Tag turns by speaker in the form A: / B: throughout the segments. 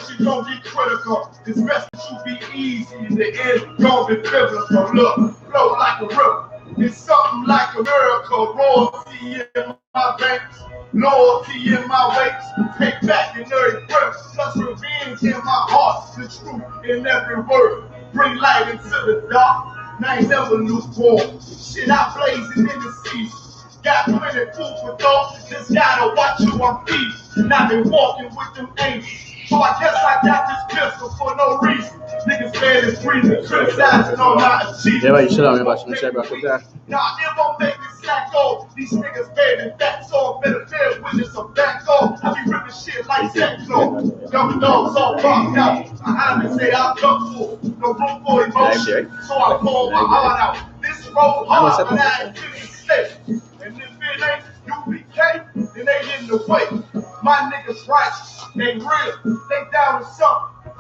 A: situation gon' get critical. It's best that you be easy. The end gon' be biblical. Look, flow like a river. It's something like a miracle. Royalty in my veins, loyalty in my waist. Take back in every breath, plus revenge in my heart. The truth in every word. Bring light into the dark. And I ain't never lukewarm. Shit, I blazing in the season. Got plenty food for thought. Just gotta watch who I'm feeding. And I've been walking with them angels. So I guess I got this pistol for no reason. Niggas bad and breathing, criticizing on my achievements.
B: Yeah, you SHALAM,
A: Nah, if I'm making sack off, these niggas bad and that's all. Better fair witness or back off. I be ripping shit like techno. Young dogs all popped out. Behind me say I come for. No room for emotion. So I pull my heart out. This road hard, but I ain't feeling safe. And if it ain't U.P.K, then they in the way. My niggas righteous, they real, they down with something.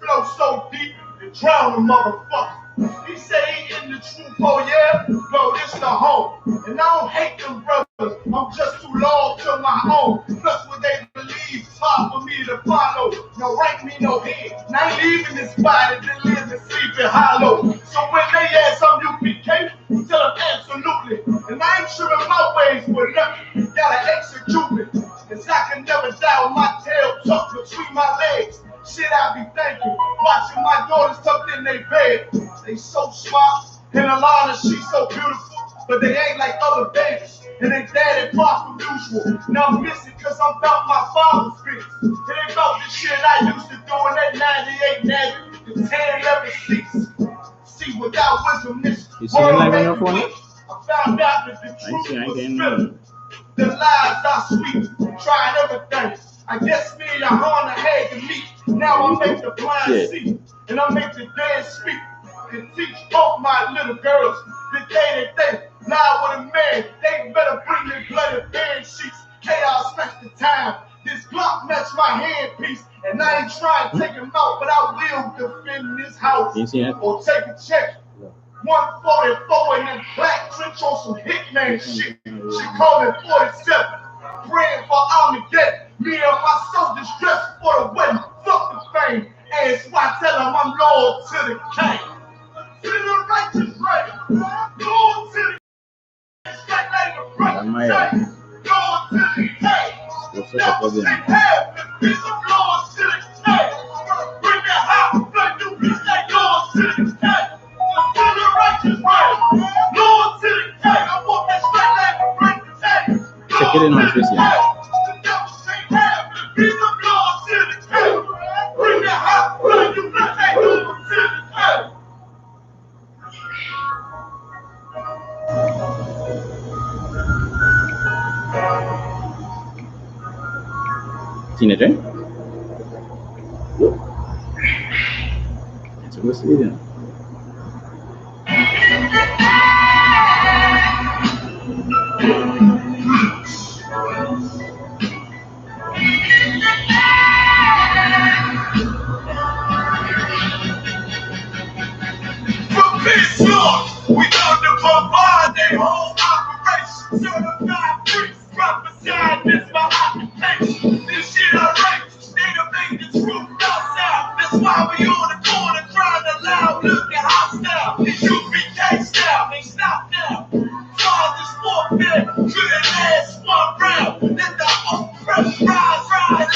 A: Flow so deep, and drown the motherfucker. He say he in the truth, oh yeah? No, this the home. And I don't hate them brothers, I'm just too loyal to my own. Plus what they believe, hard for me to follow. No rank me, no head. And I ain't leaving this body to live and sleep in hollow. So when they ask I'm U.P.K, tell them absolutely. And I ain't tripping my ways for nothing. Gotta execute it. Cause I can never die with my tail tucked between my legs. Shit, I be thinking, watching my daughters tucked in their bed. They so smart, and Alana, she's so beautiful, but they ain't like other babies, and they daddy far from usual. Now I'm missing cause I'm about my father's business. It ain't about the shit I used to do in that 98 Navy, the 10-11 seats. See, without wisdom, this world ain't weak. I found out that the truth was filling. The lies are sweet, trying everything. I guess me and Johanna had to meet. Now I make the blind see, and I make the dead speak, and teach both my little girls the day that they lie with a man. They better bring their bloody bed sheets. Chaos match the time. This Glock match my handpiece, and I ain't trying to take him out, but I will defend this house or take a check. 144 in that black trench on some hitman shit. She called it 47. Praying for Armageddon. Me and my soldiers dressed for the wedding. Fuck the fame. And so I tell them I'm loyal to the king. To the righteous right. Loyal to the straight like a right. Loyal to the king. Never say half the piece of loyal to the king. Bring the house, but you be say loyal to the king. To the righteous right. Loyal to the king. I want that straight like a right king.
B: Check it in on this, yeah. Teenager? It's a good season.
A: We know to provide their whole operation. Certified priests, prophesied this my occupation. This shit I rate, they done make the truth outside. That's why we on the corner crying aloud, looking hostile. It's U.P.K style, they stop now. Father's warfare couldn't last one round. Let the oppressed rise,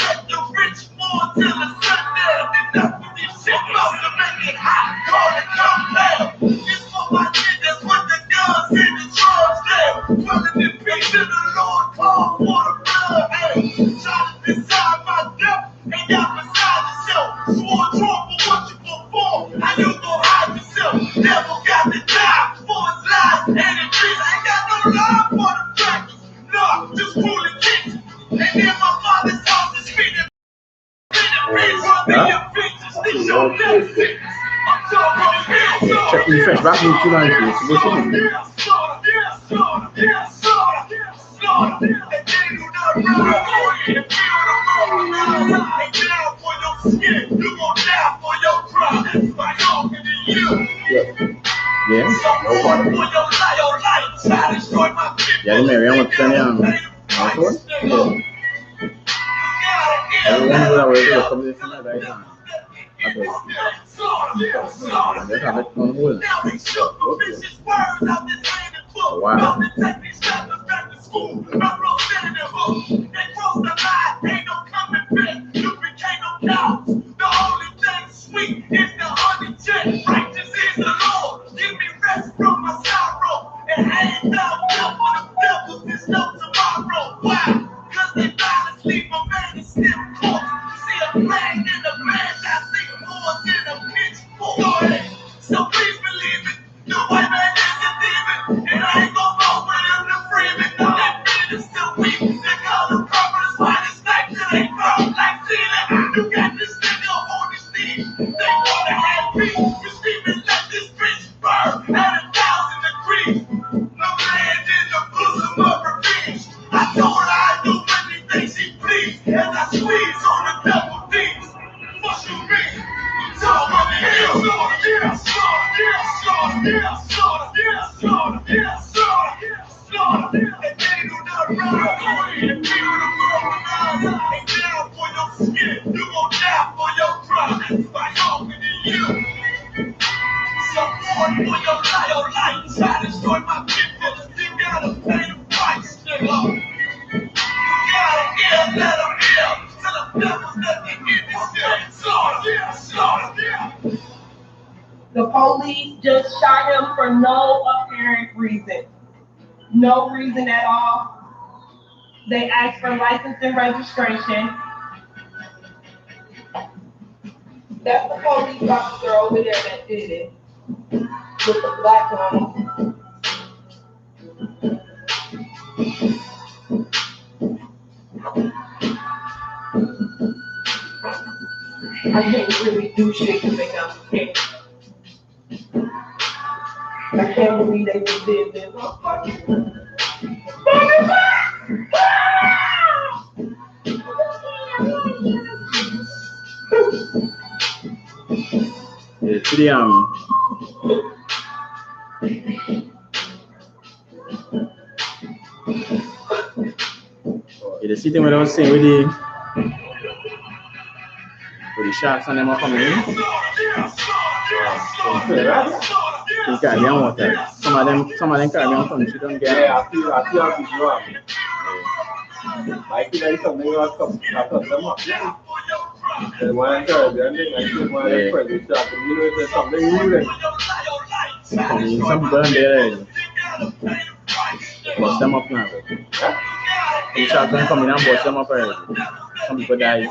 A: let the rich fall till the sundown. Enough of this shit, about to make it hot, call it compound. My niggas with the guns and the drugs there. Dwelling in peace in the Lord, call for the blood. Hey, trying to decide my death, ain't got beside yourself. Swore drawn for what you perform. How you gon' hide yourself? Never got to die for his lies and the trees. I ain't got no love for the practice. Nah, just ruling kings. And then my father's house is feeding.
B: Check the fresh back in 2 lines. Yeah, Mary, I want to turn it on. that way to come in from right now. Wow.
A: Sweet is the honey jet, righteous is the Lord. Give me rest from my sorrow and hang down now for the devils. There's no tomorrow. Why? Cause they violence leave a man is still caught. See a flag in the man, I see horns in a pitchfork. Go ahead. So please believe it. The white man is a demon, and I ain't gonna vote for him to free me. That man is still weak. They call him purple, why this night till they grow like ceiling. You got this nigga on his knees. They wanna have peace. You screaming, let this bitch burn at 1,000 degrees. No land in the bosom of revenge. I told her I'd do anything she please as I squeeze on the double D's. What you mean? Talk on the hill. Yeah, slaughter, yeah, slaughter, yeah, slaughter, yeah, slaughter, yeah, slaughter, yeah, slaughter. And they do not run. And people don't go around. Ain't down for your skin. You gon' die for your crime. By talking to you. Some more for your life. Try to destroy my people. You gotta pay the price, nigga. You gotta let them heal. Till the devil's nothing in this shit. Slaughter, yeah, slaughter, yeah.
C: The police just shot him for no apparent reason. No reason at all. They asked for license and registration. That's the police officer over there that did it. With the black on. I can't really do shit to make them kick. I can't believe they just did this.
B: Yeah, today the sitting when I was saying with the sharks and them are coming in. These guys, they don't want that. Some of them Caribbean countries don't get it.
D: Yeah, I feel like it's wrong. I feel like something you have to cut them up. And when I Caribbean, I feel when I friend with sharks, you know, there's something new.
B: Some people don't get it. Bust them up now. The sharks don't come in and bust them up already. Some people die. The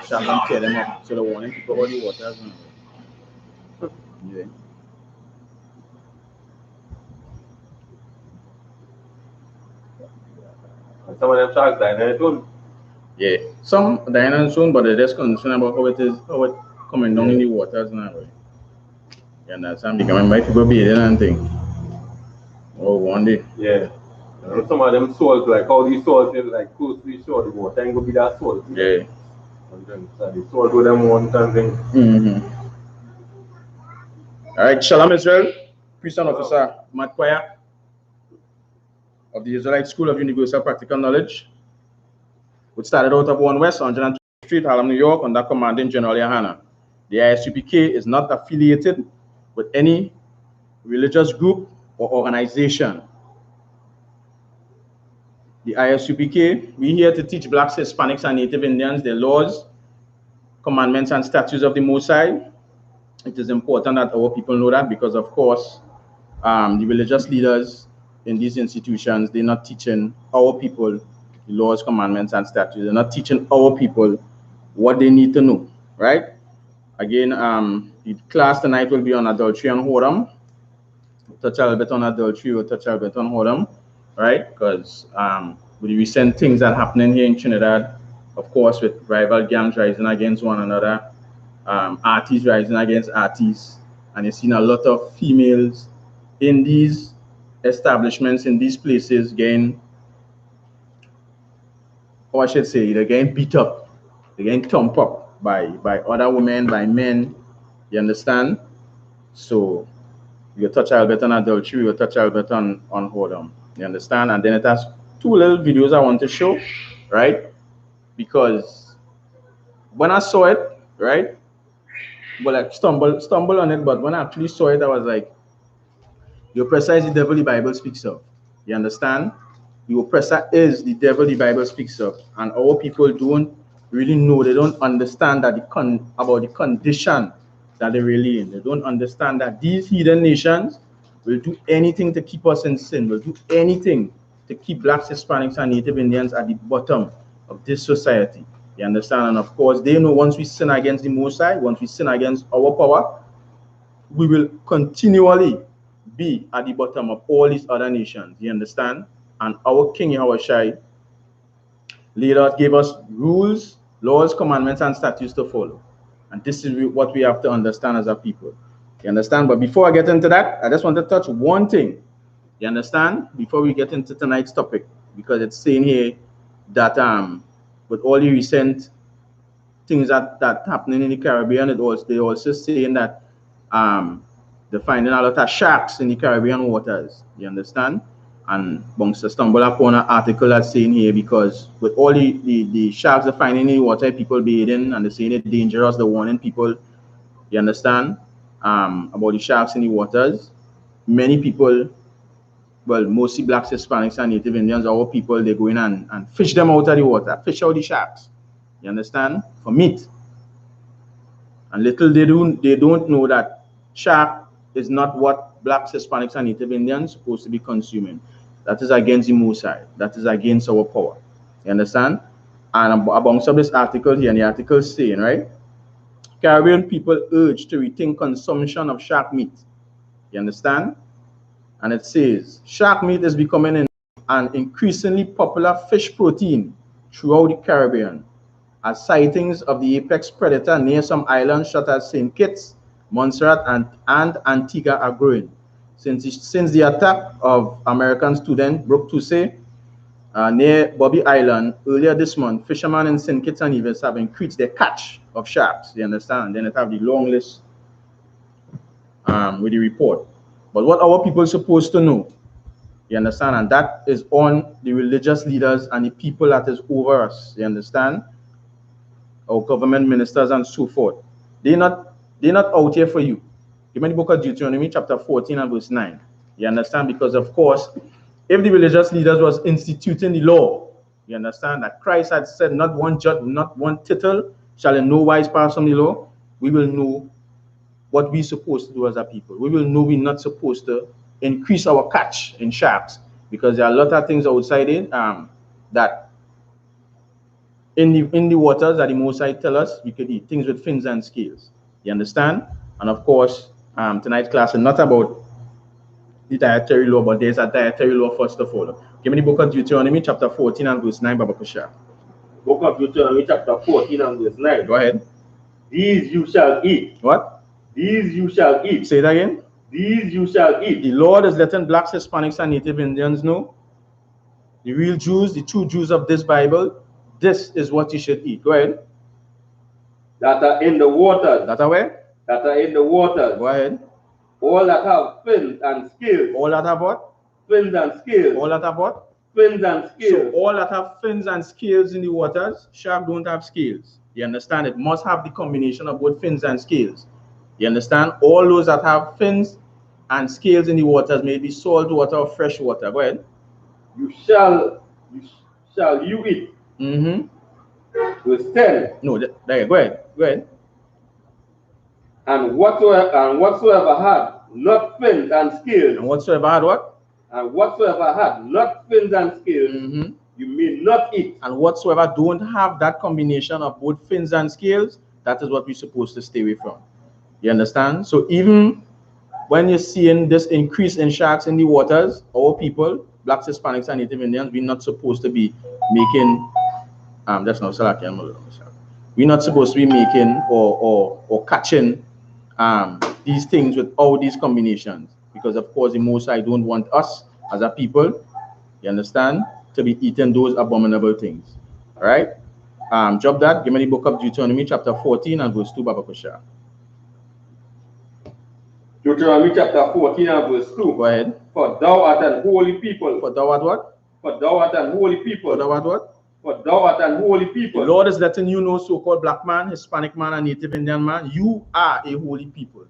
B: sharks don't tear them up. So the warning people hold the water as well. Yeah.
D: Some of them sharks die very soon.
B: Yeah. Some dying soon, but they're just concerned about how it coming down in the waters now. Right? You understand? Because my people bathing and things. Oh, one day.
D: Yeah. Some of them souls, like how these souls is like close to the shore, the water ain't gonna be that soul.
B: Yeah.
D: And then so the soul to them one kind of thing.
B: Mm-hmm. All right, Shalom Israel, Priest Officer Matt Kwaya of the Israelite School of Universal Practical Knowledge, which started out of 1 West, 103rd Street, Harlem, New York, under commanding General Yahanna. The I.S.U.P.K is not affiliated with any religious group or organization. The I.S.U.P.K, we're here to teach Blacks, Hispanics, and Native Indians their laws, commandments, and statutes of the Most High. It is important that our people know that because, of course, the religious leaders in these institutions, they're not teaching our people the laws, commandments, and statutes. They're not teaching our people what they need to know, right? Again, the class tonight will be on adultery and whoredom. We'll touch a little bit on adultery, we'll touch a little bit on whoredom, right? Because with the recent things that are happening here in Trinidad, of course, with rival gangs rising against one another, artists rising against artists, and you've seen a lot of females in these establishments, in these places, getting, or I should say, they're getting beat up, they're getting thumped up by other women, by men, you understand? So we'll touch a little bit on adultery, we'll touch a little bit on whoredom, you understand? And then it has 2 little videos I want to show, right? Because when I saw it, right, well, like stumble on it, but when I actually saw it, I was like, the oppressor is the devil the Bible speaks of. You understand? The oppressor is the devil the Bible speaks of. And our people don't really know, they don't understand that about the condition that they're really in. They don't understand that these heathen nations will do anything to keep us in sin, will do anything to keep blacks, Hispanics, and Native Indians at the bottom of this society. You understand? And of course, they know once we sin against the Most High, once we sin against our power, we will continually be at the bottom of all these other nations. You understand? And our King Yahushua gave us rules, laws, commandments, and statutes to follow. And this is what we have to understand as a people. You understand? But before I get into that, I just want to touch one thing. You understand? Before we get into tonight's topic, because it's saying here that with all the recent things that happening in the Caribbean, they also saying that they're finding a lot of sharks in the Caribbean waters. You understand? And Bongsa stumble upon an article that's saying here, because with all the sharks they're finding in the water, people bathing, and they're saying it's dangerous, they're warning people, you understand, about the sharks in the waters. Many people, well, mostly blacks, Hispanics, and Native Indians, our people, they go in and fish them out of the water, fish out the sharks, you understand, for meat. And little they don't know that shark is not what blacks, Hispanics, and Native Indians supposed to be consuming. That is against the Most High. That is against our power. You understand? And amongst this article here, and the article is saying, right, Caribbean people urged to rethink consumption of shark meat. You understand? And it says, shark meat is becoming an increasingly popular fish protein throughout the Caribbean, as sightings of the apex predator near some islands such as St. Kitts, Montserrat, and Antigua are growing. Since the attack of American student Brooke Toussey near Bobby Island earlier this month, fishermen in St. Kitts and Nevis have increased their catch of sharks. You understand? Then it have the long list with the report. But what our people are supposed to know, you understand? And that is on the religious leaders and the people that is over us. You understand? Our government ministers and so forth. They're not out here for you. Give me the book of Deuteronomy chapter 14 and verse 9. You understand? Because of course, if the religious leaders was instituting the law, you understand that Christ had said, not one jot, not one tittle shall in no wise pass from the law, we will know what we're supposed to do as a people. We will know we're not supposed to increase our catch in sharks, because there are a lot of things outside it that in the waters that the Most High tell us we could eat, things with fins and scales. You understand? And of course, tonight's class is not about the dietary law, but there's a dietary law for us to follow. Give me the book of Deuteronomy chapter 14 and verse 9, Baba Kusha.
D: Book of Deuteronomy chapter 14 and verse 9.
B: Go ahead.
D: These you shall eat.
B: What?
D: These you shall eat.
B: Say it again.
D: These you shall eat.
B: The Lord is letting blacks, Hispanics, and Native Indians know, the real Jews, the true Jews of this Bible, this is what you should eat. Go ahead.
D: That are in the waters.
B: That are where?
D: That are in the waters.
B: Go ahead.
D: All that have fins and scales.
B: All that have what?
D: Fins and scales.
B: All that have what?
D: Fins and scales.
B: So all that have fins and scales in the waters, shark don't have scales. You understand? It must have the combination of both fins and scales. You understand? All those that have fins and scales in the waters, may it be salt water or fresh water. Go ahead.
D: You shall eat. Verse 10.
B: No, there. Go ahead. Go ahead.
D: And whatsoever had not fins and scales.
B: And whatsoever had what?
D: And whatsoever had not fins and scales, you may not eat.
B: And whatsoever don't have that combination of both fins and scales, that is what we're supposed to stay away from. You understand? So even when you're seeing this increase in sharks in the waters, our people, blacks, Hispanics, and Native Indians, we're not supposed to be making that's not we're not supposed to be making or catching these things with all these combinations, because of course the Most High don't want us as a people, you understand, to be eating those abominable things. All right, drop that. Give me the book of Deuteronomy chapter 14 and verse 2, Baba Kusha.
D: Deuteronomy chapter 14 and verse 2.
B: Go ahead.
D: For thou art an holy people.
B: For thou art what?
D: For thou art an holy people.
B: For thou art what?
D: For thou art an holy
B: The
D: people.
B: Lord is letting you know, so-called black man, Hispanic man, and Native Indian man, you are a holy people.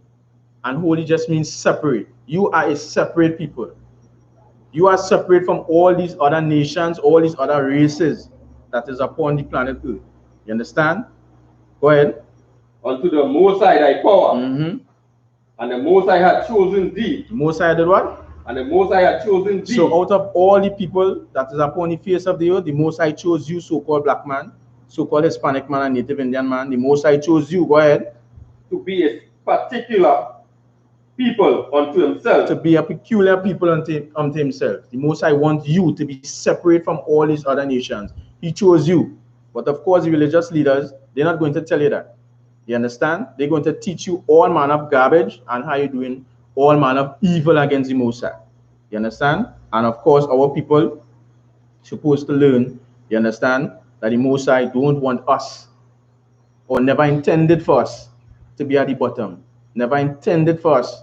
B: And holy just means separate. You are a separate people. You are separate from all these other nations, all these other races that is upon the planet Earth. You understand? Go ahead.
D: Unto the Most High thy power.
B: Mm-hmm.
D: And the Most High had chosen thee.
B: The Most High did what?
D: And the Most High had chosen thee.
B: So out of all the people that is upon the face of the earth, the Most High chose you, so-called black man, so-called Hispanic man, and Native Indian man. The Most High chose you. Go ahead.
D: To be a particular people unto himself.
B: To be a peculiar people unto himself. The Most High wants you to be separate from all these other nations. He chose you. But of course, the religious leaders, they're not going to tell you that. You understand? They're going to teach you all manner of garbage and how you're doing all manner of evil against the Most High. You understand? And of course, our people supposed to learn, you understand, that the Most High don't want us, or never intended for us to be at the bottom. Never intended for us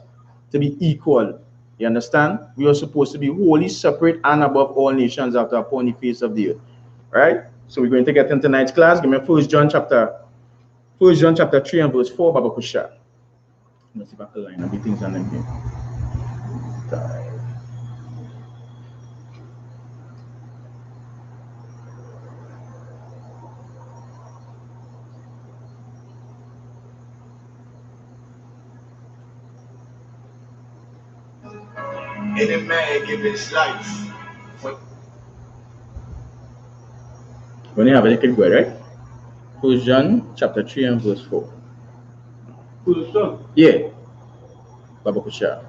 B: to be equal. You understand? We are supposed to be wholly separate and above all nations that are upon the face of the earth. Right? So we're going to get into tonight's class. Give me 1 John chapter 3 and verse 4, Baba Kusha. Let's see if I can line up the things on them here.
A: Any man give his life for
B: When you have a little word, right? 1 John chapter 3 and verse 4.
D: Who's son?
B: Yeah. Baba Kusha.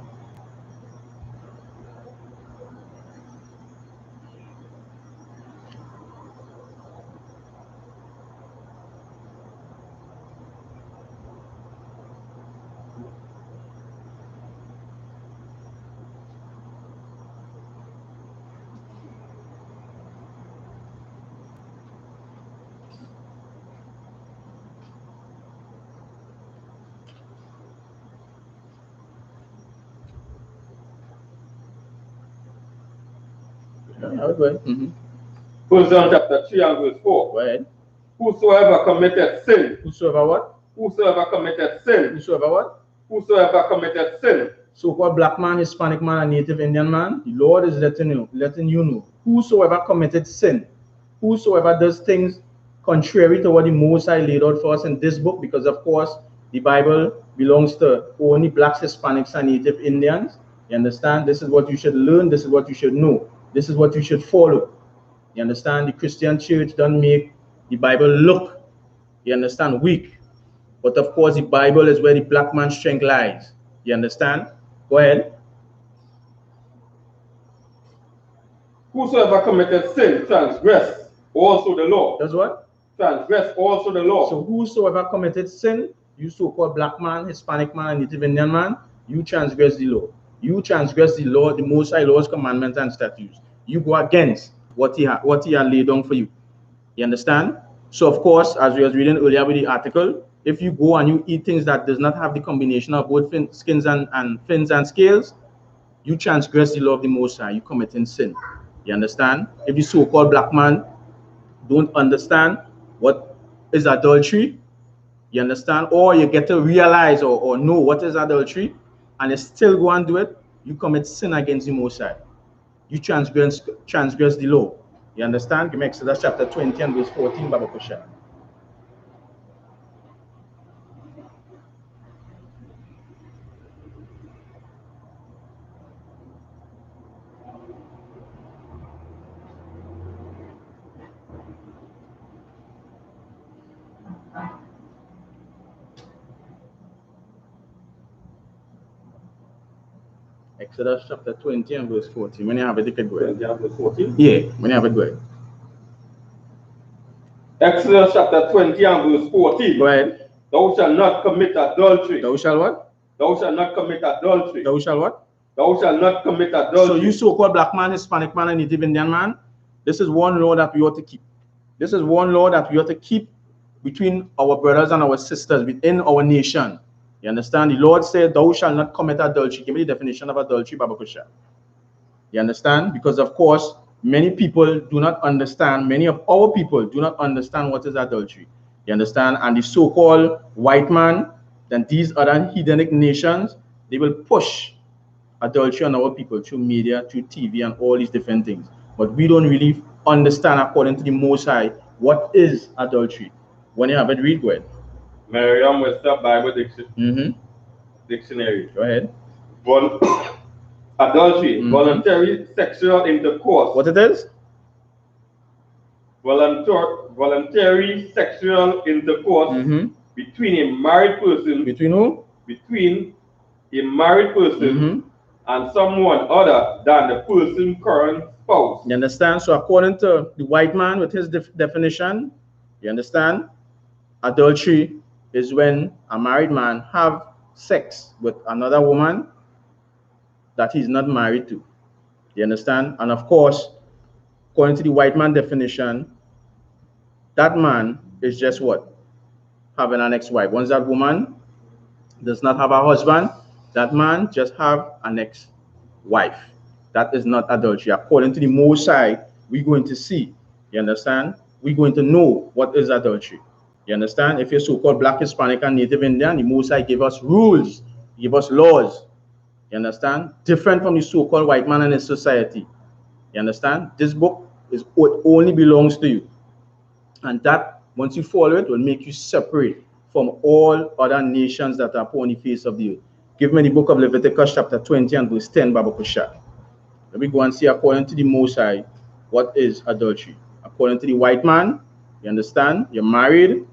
B: Mm-hmm.
D: 1 John chapter 3 and verse 4.
B: Go ahead.
D: Whosoever committed sin.
B: Whosoever what?
D: Whosoever committed sin.
B: Whosoever what?
D: Whosoever committed sin.
B: So-called black man, Hispanic man, and Native Indian man, the Lord is letting you know, whosoever committed sin, whosoever does things contrary to what the Most High laid out for us in this book, because of course the Bible belongs to only blacks, Hispanics, and Native Indians. You understand? This is what you should learn. This is what you should know. This is what you should follow. You understand? The Christian church doesn't make the Bible look, you understand, weak. But of course, the Bible is where the black man's strength lies. You understand? Go ahead.
D: Whosoever committed sin transgress also the law.
B: That's what?
D: Transgress also the law.
B: So whosoever committed sin, you so-called black man, Hispanic man, and Native Indian man, you transgress the law. You transgress the law, the Most High laws, commandments, and statutes. You go against what he had laid down for you. You understand? So of course, as we was reading earlier with the article, if you go and you eat things that does not have the combination of both skins and fins and scales, you transgress the law of the Most High. You committing sin. You understand? If the so-called black man don't understand what is adultery, you understand, or you get to realize or know what is adultery, and you still go and do it, you commit sin against the Most High. You transgress the law. You understand? Give me Exodus chapter 20 and verse 14, Baba Kusha. Exodus chapter 20 and verse 14. When you have it, you can go ahead.
D: 20 and verse 14?
B: Yeah, when you have it, go ahead.
D: Exodus chapter 20 and verse 14.
B: Go ahead.
D: Thou shalt not commit adultery.
B: Thou shalt what?
D: Thou shalt not commit adultery.
B: Thou shalt what?
D: Thou shalt not commit adultery.
B: So you so-called black man, Hispanic man, and Native Indian man, this is one law that we ought to keep. This is one law that we ought to keep between our brothers and our sisters within our nation. You understand? The Lord said, thou shalt not commit adultery. Give me the definition of adultery, Baba Kusha. You understand? Because of course, many people do not understand, many of our people do not understand what is adultery. You understand? And the so-called white man, then these other heathenic nations, they will push adultery on our people through media, through TV, and all these different things. But we don't really understand, according to the Most High, what is adultery. When you have it, read, go ahead.
D: Merriam-Webster Bible Dictionary.
B: Go ahead.
D: Adultery, voluntary sexual intercourse.
B: What it is?
D: Voluntary sexual intercourse between a married person.
B: Between who?
D: Between a married person and someone other than the person's current spouse.
B: You understand? So according to the white man with his definition, you understand? Adultery is when a married man have sex with another woman that he's not married to. You understand? And of course, according to the white man definition, that man is just what? Having an ex-wife. Once that woman does not have a husband, that man just have an ex-wife. That is not adultery. According to the Most High, we're going to see. You understand? We're going to know what is adultery. You understand? If you're so-called Black, Hispanic, and Native Indian, the Most High give us rules, give us laws. You understand? Different from the so-called white man in his society. You understand? This book is what only belongs to you. And that, once you follow it, will make you separate from all other nations that are upon the face of the earth. Give me the book of Leviticus chapter 20 and verse 10, Baba Kusha. Let me go and see, according to the Most High, what is adultery. According to the white man, you understand? You're married,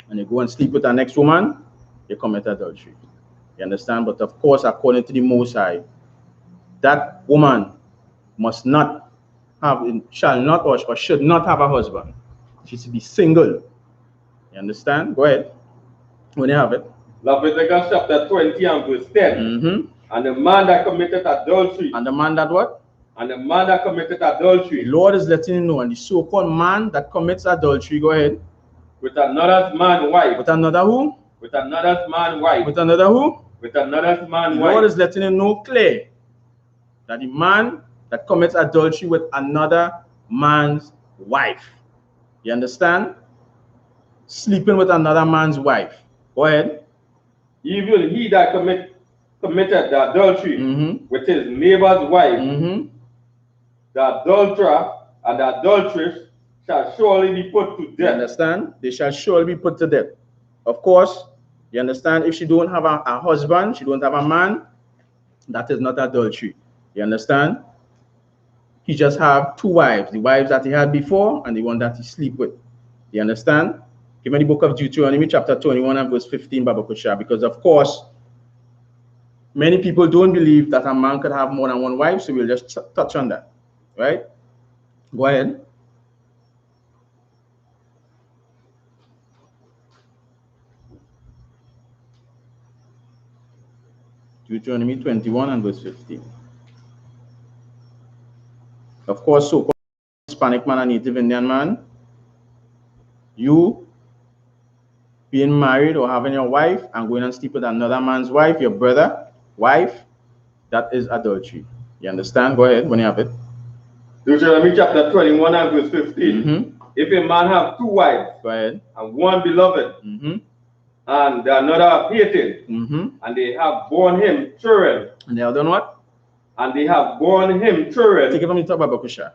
B: and you go and sleep with the next woman, you commit adultery. You understand? But of course, according to the Most High, that woman must not have, shall not or should not have a husband. She should be single. You understand? Go ahead. When you have it.
D: Leviticus chapter 20 and verse 10. And the man that committed adultery.
B: And the man that what?
D: And the man that committed adultery.
B: The Lord is letting you know. And the so-called man that commits adultery, go ahead.
D: With another man's wife.
B: With another who?
D: With another man's wife.
B: With another who?
D: With another man's wife.
B: The Lord is letting you know clear that the man that commits adultery with another man's wife. You understand? Sleeping with another man's wife. Go ahead.
D: Even he that committed the adultery with his neighbor's wife, the adulterer and the adulteress shall surely be put to death.
B: You understand? They shall surely be put to death. Of course, you understand? If she don't have a husband, she don't have a man, that is not adultery. You understand? He just have two wives, the wives that he had before and the one that he sleep with. You understand? Give me the book of Deuteronomy chapter 21 and verse 15, Baba Kusha, because of course, many people don't believe that a man could have more than one wife, so we'll just touch on that, right? Go ahead. Deuteronomy 21 and verse 15. Of course, so-called Hispanic man and Native Indian man, you being married or having your wife and going and sleep with another man's wife, your brother, wife, that is adultery. You understand? Go ahead when you have it.
D: Deuteronomy chapter 21 and verse 15. If a man have two wives,
B: go ahead,
D: and one beloved, and the another hated, and they have borne him children.
B: And they have done what?
D: And they have borne him children.
B: Take it from the top, Baba Kusha.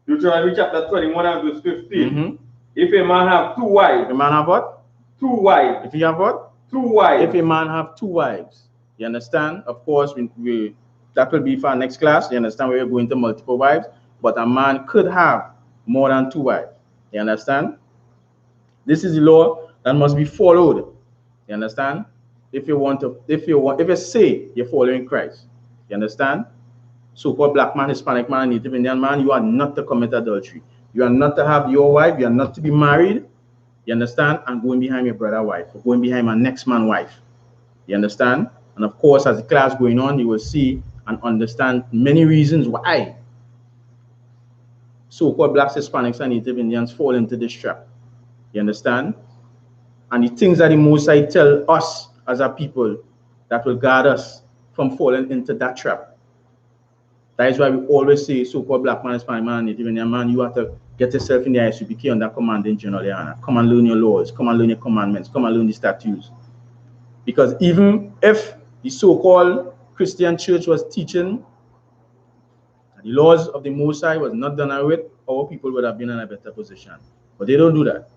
D: Deuteronomy chapter 21 and verse 15. If a man have two wives.
B: A man have what?
D: Two wives.
B: If he have what?
D: Two wives.
B: If a man have two wives. You understand? Of course, that will be for our next class. You understand? We're going to multiple wives. But a man could have more than two wives. You understand? This is the law that must be followed. You understand? If you say you're following Christ. You understand? So-called Black man, Hispanic man, Native Indian man, you are not to commit adultery. You are not to have your wife. You are not to be married. You understand? And going behind your brother's wife, or going behind my next man's wife. You understand? And of course, as the class going on, you will see and understand many reasons why so-called Blacks, Hispanics, and Native Indians fall into this trap. You understand? And the things that the Most High tell us as a people that will guard us from falling into that trap. That is why we always say, so-called black man, Hispanic man, Native Indian man, you have to get yourself in the I.S.U.P.K under commanding Gen.YAHANNA. Come and learn your laws, come and learn your commandments, come and learn the statutes. Because even if the so-called Christian church was teaching the laws of the Most High was not done away with, our people would have been in a better position. But they don't do that.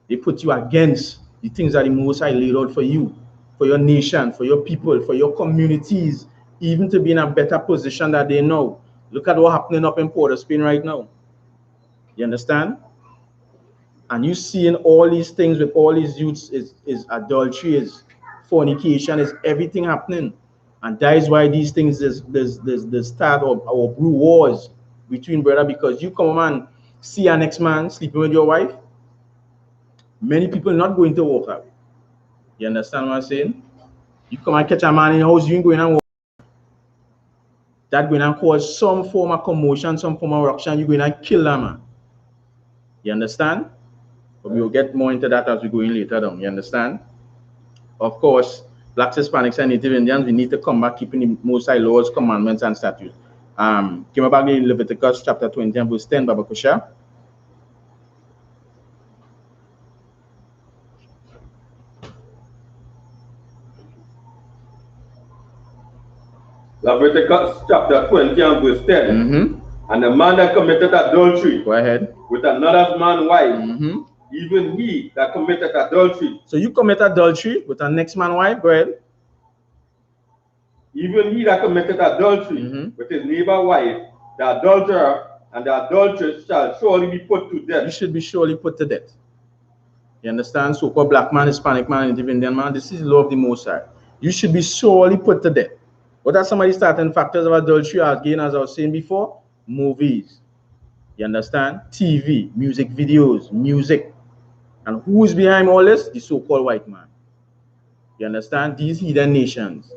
B: They put you against the things that the Most High laid out for you, for your nation, for your people, for your communities, even to be in a better position that they know. Look at what's happening up in Port of Spain right now. You understand? And you seeing all these things with all these youths is adultery, is fornication, is everything happening. And that is why these things there's start of our brew wars between brother, because you come and see our next man sleeping with your wife. Many people not going to walk out. You understand what I'm saying? You come and catch a man in your house, you ain't going and walk. That going to cause some form of commotion, some form of ruction, you're going to kill that man. You understand? But we will get more into that as we go in later down. You understand? Of course, blacks, Hispanics, and Native Indians, we need to come back keeping the Most High laws, commandments, and statutes. Come back in Leviticus chapter 20 and verse 10, Baba Kusha.
D: Leviticus chapter 20 and verse 10. And the man that committed adultery,
B: go ahead,
D: with another man's wife, even he that committed adultery.
B: So you commit adultery with a next man's wife, go ahead.
D: Even he that committed adultery with his neighbor's wife, the adulterer and the adulteress shall surely be put to death.
B: You should be surely put to death. You understand? So-called black man, Hispanic man, Native Indian man, this is the law of the Most High. You should be surely put to death. What are some of the starting factors of adultery? Again, as I was saying before, movies. You understand? TV, music videos, music. And who is behind all this? The so-called white man. You understand? These hidden nations.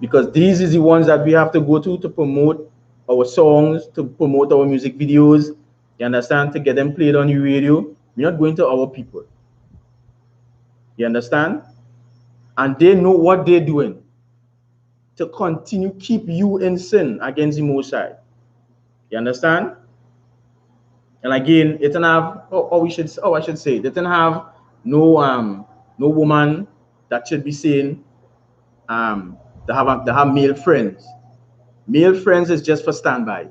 B: Because these is the ones that we have to go to promote our songs, to promote our music videos. You understand? To get them played on the radio. We're not going to our people. You understand? And they know what they're doing to continue keep you in sin against the Most High. You understand? And again, it don't have, I should say, they don't have no woman that should be saying they have male friends. Male friends is just for standby.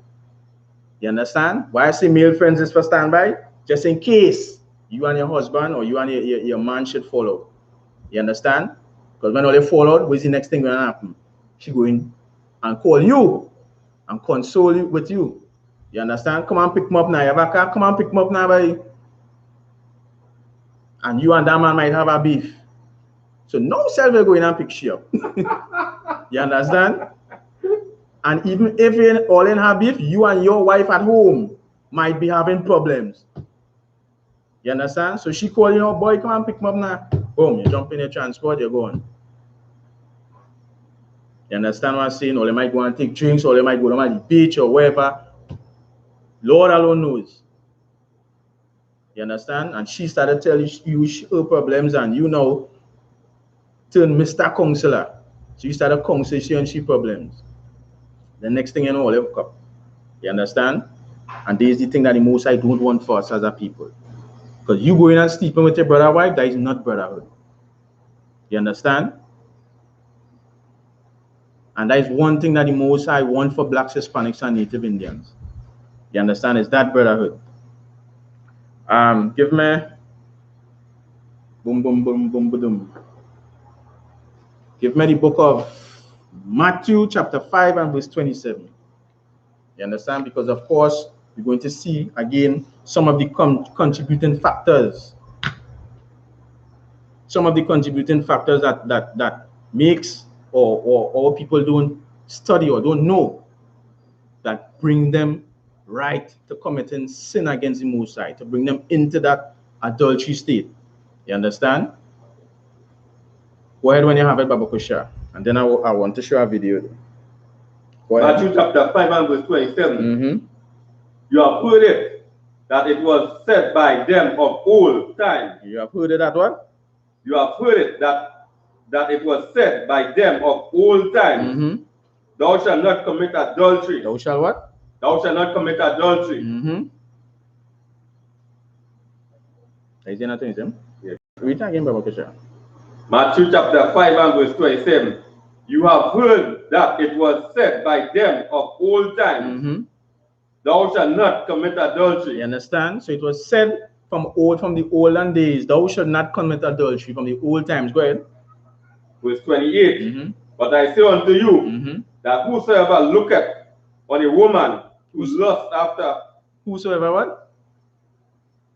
B: You understand? Why I say male friends is for standby? Just in case you and your husband or you and your man should follow. You understand? Because when all they fall out, what's the next thing going to happen? She going and call you and console you with you. You understand? Come on, pick me up now, Yabaka. Come on, pick me up now, buddy. And you and that man might have a beef. So no self will go in and pick you up. You understand? And even if you're all in her beef, you and your wife at home might be having problems. You understand? So she call you, know, boy, come and pick me up now. Boom, you jump in your transport, you're going. You understand what I'm saying? Or they might go and take drinks, or they might go to the beach or wherever. Lord alone knows. You understand? And she started telling you her problems, and you know, turn Mr. Counselor. So you started counseling she problems. The next thing you know, all hook up. You understand? And this is the thing that the Most High don't want for us as a people. Because you going and sleeping with your brother wife, that is not brotherhood. You understand? And that is one thing that the Most High want for blacks, Hispanics, and Native Indians. You understand? It's that brotherhood. Give me boom, boom, boom, boom, boom. Give me the book of Matthew chapter 5 and verse 27. You understand? Because of course, we're going to see again some of the contributing factors. Some of the contributing factors that makes or people don't study or don't know that bring them right to committing sin against the Most High, to bring them into that adultery state. You understand? Go ahead when you have it, Baba Kusha. And then I want to show a video. Go ahead.
D: Matthew chapter 5 and verse 27. You have heard it, that it was said by them of old time.
B: You have heard it that what?
D: You have heard it, that it was said by them of old time. Thou shalt not commit adultery.
B: Thou shalt what?
D: Thou shalt not commit adultery.
B: Is there nothing in them? Yeah. Read again, Baba Kesha.
D: Matthew chapter 5 and verse 27. You have heard that it was said by them of old times, thou shalt not commit adultery.
B: You understand? So it was said from the olden days, thou shalt not commit adultery from the old times. Go ahead.
D: Verse 28. But I say unto you that whosoever looketh on a woman who lusts after.
B: Whosoever what?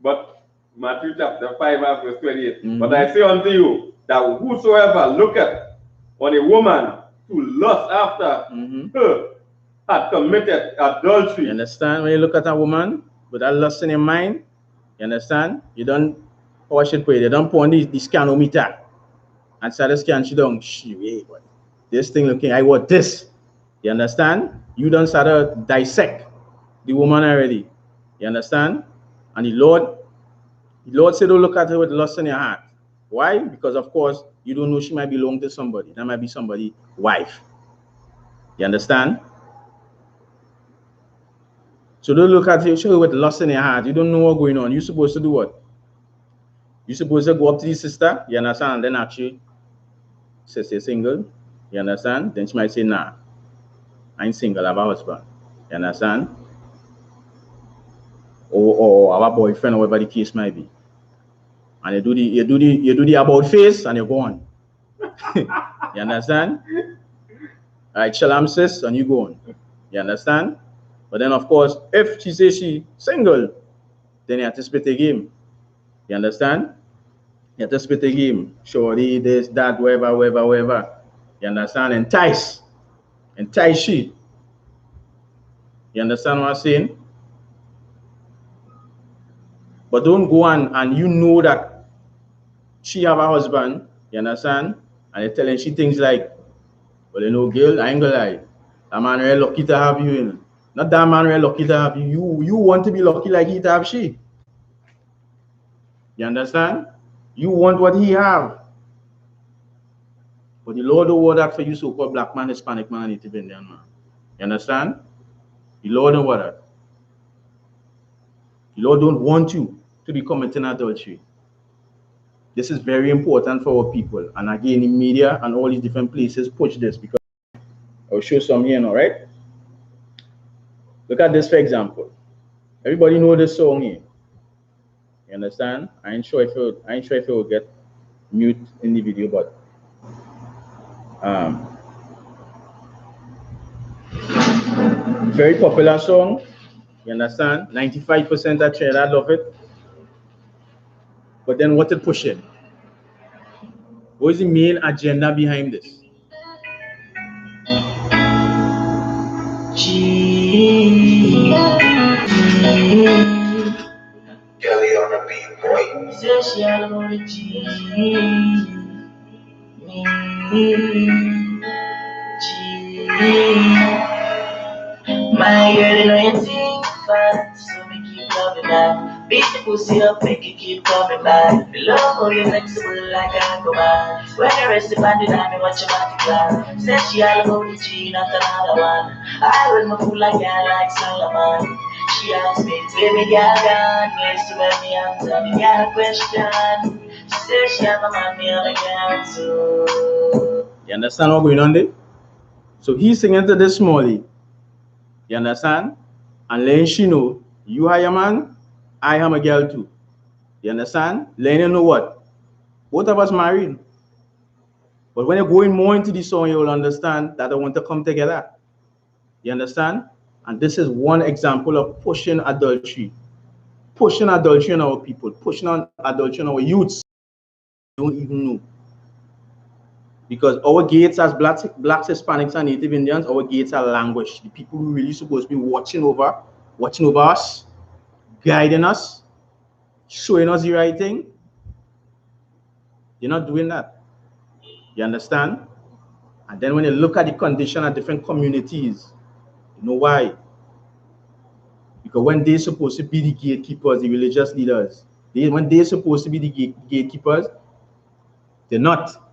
D: But Matthew chapter 5 and verse 28. But I say unto you that whosoever looketh on a woman who lusts after her had committed adultery.
B: You understand? When you look at a woman with that lust in your mind, you understand? You don't, how I should put it, you don't put on the scanometer and start to scan she down. Wait, what? This thing looking, I want this. You understand? You don't start to dissect the woman already. You understand? And the Lord said, don't look at her with lust in your heart. Why? Because of course, you don't know she might belong to somebody. That might be somebody's wife. You understand? So don't look at her with lust in your heart. You don't know what's going on. You're supposed to do what? You're supposed to go up to the sister, you understand? And then actually, sister single, you understand? Then she might say, nah, I ain't single, I have a husband. You understand? Or I have a boyfriend, or whatever the case might be. And you do the about face and you're gone. You understand? All right, shalom sis, and you go on. You understand? But then of course, if she says she single, then you have to split the game. You understand? You have to split the game. Shorty, this, that, whatever. You understand? Entice she. You understand what I'm saying? But don't go on and you know that she have a husband, you understand? And you're telling she things like, well, you know, girl, I ain't gonna lie. That man really lucky to have you, you know. Not that man really lucky to have you. You want to be lucky like he to have she. You understand? You want what he have. But the Lord don't want that for you, so-called black man, Hispanic man, Native Indian man. You understand? The Lord don't want that. The Lord don't want you to be committing adultery. This is very important for our people. And again, in media and all these different places push this, because I'll show some here now, right? Look at this, for example. Everybody know this song here. You understand? I ain't sure if it will get mute in the video, but very popular song. You understand? 95% of Trinidad love it. But then what it pushing? What is the main agenda behind this?
A: Kelly on the beat, boy.
E: Says she all about the G. My girl, you know you think fat, so me keep loving that. Beat the pussy up, make it keep coming back. The love how you flexible like a aquaman. When the rest of the band I me watch your body clap. Said she all about the G, not another one. I run my fool like I like SHALAM. She asked me, baby girl gone, yes, to let me answer me girl question. She said she have a man, me have a girl too.
B: You understand what's going on there? So he's singing to this Smalley. You understand? And letting she know, you are a man, I am a girl too. You understand? Letting you know what? Both of us married. But when you're going more into the song, you will understand that they want to come together. You understand? And this is one example of pushing adultery. Pushing adultery on our people. Pushing on adultery on our youths. Don't even know. Because our gates as blacks, Hispanics, and Native Indians, our gates are language. The people who really supposed to be watching over us, guiding us, showing us the right thing. You're not doing that. You understand? And then when you look at the condition of different communities, you know why? Because when they're supposed to be the gatekeepers, the religious leaders, when they're supposed to be the gatekeepers, they're not.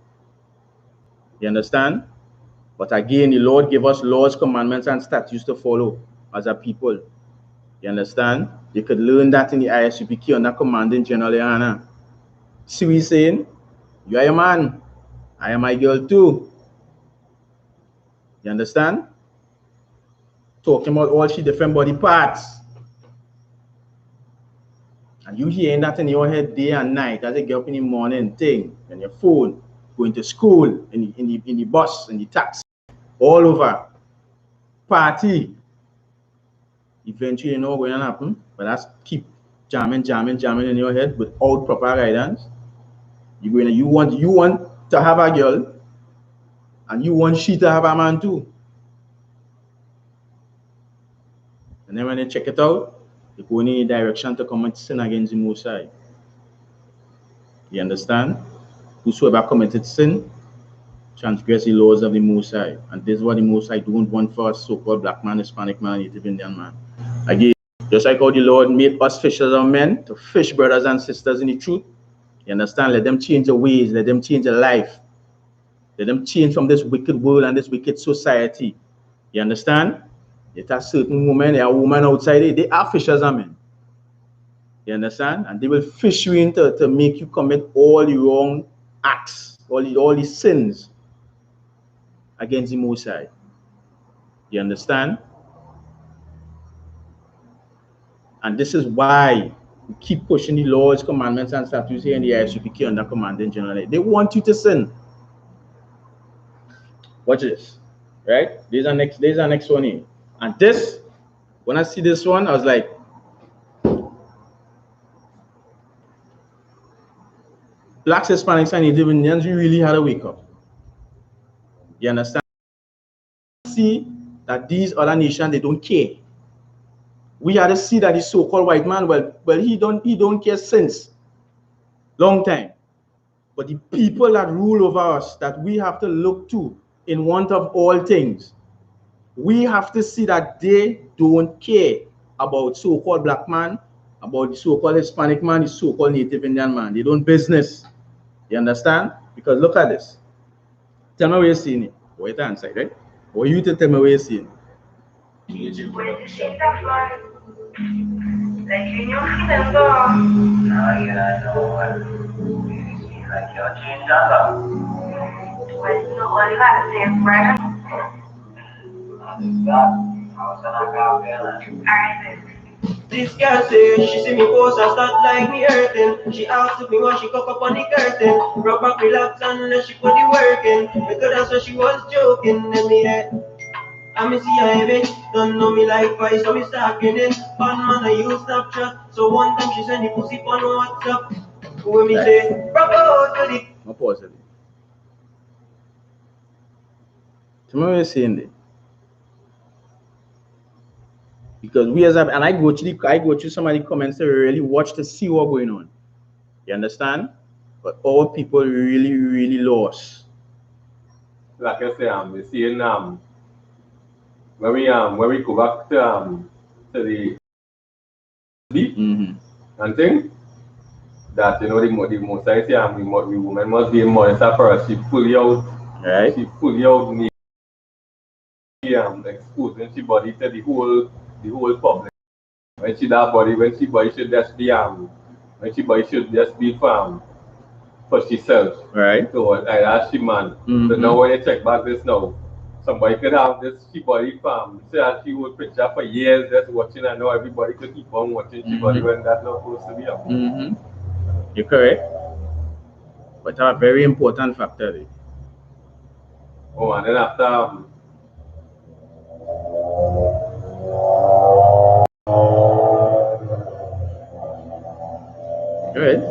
B: You understand? But again, the Lord gave us laws, commandments, and statutes to follow as a people. You understand? You could learn that in the I.S.U.P.K under Commanding General YAHANNA. See what he's saying? You are a man. I am my girl too. You understand? Talking about all she different body parts. And you hearing that in your head day and night as you get up in the morning thing, on your phone, going to school, in the bus, in the taxi, all over. Party. Eventually you know what's going to happen, but that's keep jamming in your head without proper guidance. You want to have a girl, and you want she to have a man too. And then when they check it out, they go in any direction to come and sin against the Most High. You understand? Whosoever committed sin, transgress the laws of the Most High. And this is what the Most High don't want for us, so-called black man, Hispanic man, Native Indian man. Again, just like how the Lord made us fishers of men, to fish brothers and sisters in the truth. You understand? Let them change their ways. Let them change their life. Let them change from this wicked world and this wicked society. You understand? It has certain women, there are women outside it, they are fishers of men. You understand? And they will fish you in to make you commit all the wrong acts, all the sins against the Most High. You understand? And this is why we keep pushing the laws, commandments, and statutes here in the I.S.U.P.K under Commanding General. They want you to sin. Watch this, right? There's our next one here. And this, when I see this one, I was like, blacks, Hispanics, and Native Indians, we really had to wake up. You understand? See that these other nations, they don't care. We had to see that the so-called white man, well, he don't care since long time. But the people that rule over us, that we have to look to in want of all things, we have to see that they don't care about so-called black man, about the so-called Hispanic man, the so-called Native Indian man. They don't business. You understand? Because look at this. Tell me where you're seeing it. Wait answer, right? Or you to tell me where you're seeing it.
F: This girl say she see me post and start like me hurting. She asked me why she cock up on the curtain. Rub back, relax, and let she put the work in. Because that's what she was joking. And me head, I me see her heavy. Don't know me like why, so me start grinning. Fun man, I use Snapchat. So one time she send the pussy on WhatsApp. When me say, propose to the.
B: I'll pause it. Tell me what you're saying there. Because we as a, and I go to some of the comments to really watch to see what's going on. You understand? But our people really lost.
D: Like I say, we seeing when we go back to the and thing that the Most I say the woman must be modest for us. She fully out,
B: right?
D: She fully out exposing she body to the whole public. When she body should just be for herself.
B: Right.
D: So as she man. So now when you check back this now, somebody could have this she body farm. Say that she would picture for years just watching, and now everybody could keep on watching she body when that's not supposed to be up.
B: You're correct. But a very important factor there.
D: Oh, and then after
B: Good.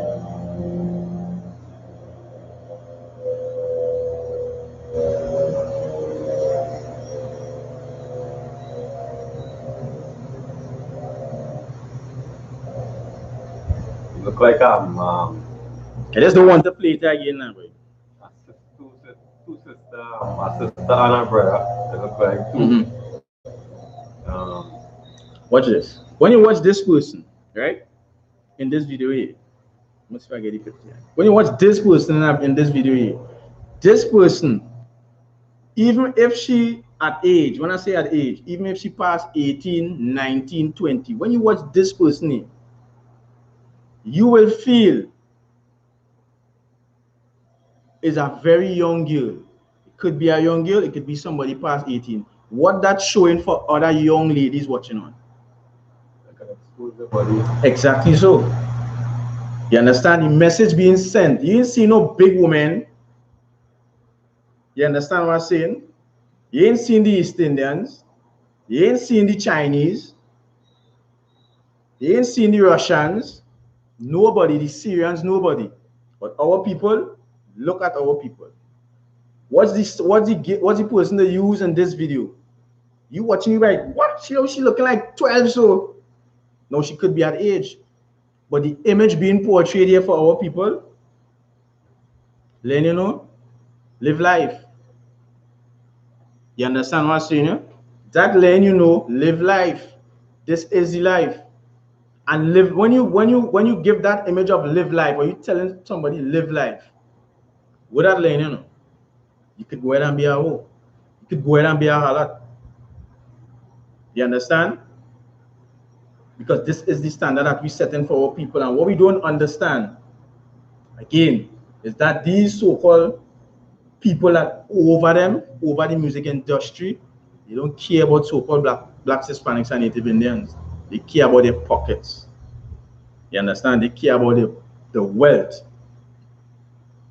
D: look like
B: I just don't want to play it again now, boy.
D: Two sisters, my sister and her brother. They look like two.
B: Watch this. When you watch this person, right, in this video here, must forget the picture. When you watch this person in this video here, this person even if she at age, when I say at age, even if she passed 18, 19, 20, when you watch this person, you will feel is a very young girl. It could be a young girl, it could be somebody past 18. What that's showing for other young ladies watching on. Exactly so. You understand the message being sent. You ain't see no big woman. You understand what I'm saying? You ain't seen the East Indians. You ain't seen the Chinese. You ain't seen the Russians. Nobody, the Syrians, nobody. But our people, look at our people. What's the person they use in this video? You watching me like, what? She looking like 12, so no, she could be at age. But the image being portrayed here for our people, learn, live life. You understand what I'm saying? Yeah? That learn, live life. This is the life. And live when you give that image of live life, or you telling somebody live life, what that learn, you could go ahead and be a hoe. You could go ahead and be a harlot. You understand? Because this is the standard that we're setting for our people. And what we don't understand, again, is that these so-called people that over the music industry, they don't care about so-called blacks, Hispanics, and Native Indians. They care about their pockets. You understand? They care about the wealth.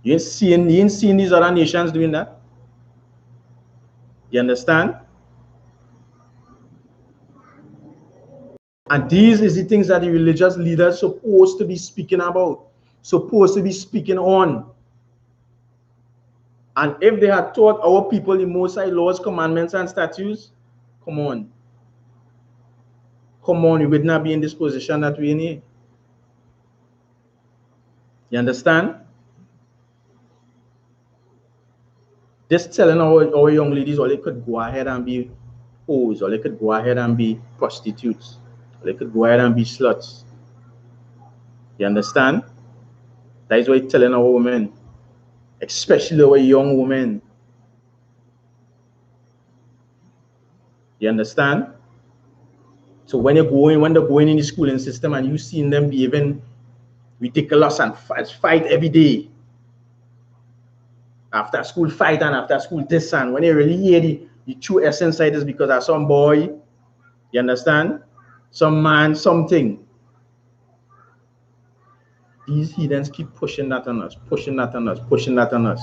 B: You ain't seeing these other nations doing that. You understand? And these is the things that the religious leaders supposed to be speaking about, supposed to be speaking on. And if they had taught our people the Most High laws, commandments, and statutes, come on. Come on, we would not be in this position that we're in here. You understand? This telling our young ladies, or they could go ahead and be hoes, or they could go ahead and be prostitutes, or they could go ahead and be sluts. You understand? That is what it's telling our women, especially our young women. You understand? So when they're going in the schooling system and you seen them behaving ridiculous and fight every day, after school fight and after school this, and when they really hear the true essence side is because of some boy, you understand? Some man, something. These heathens keep pushing that on us, pushing that on us, pushing that on us.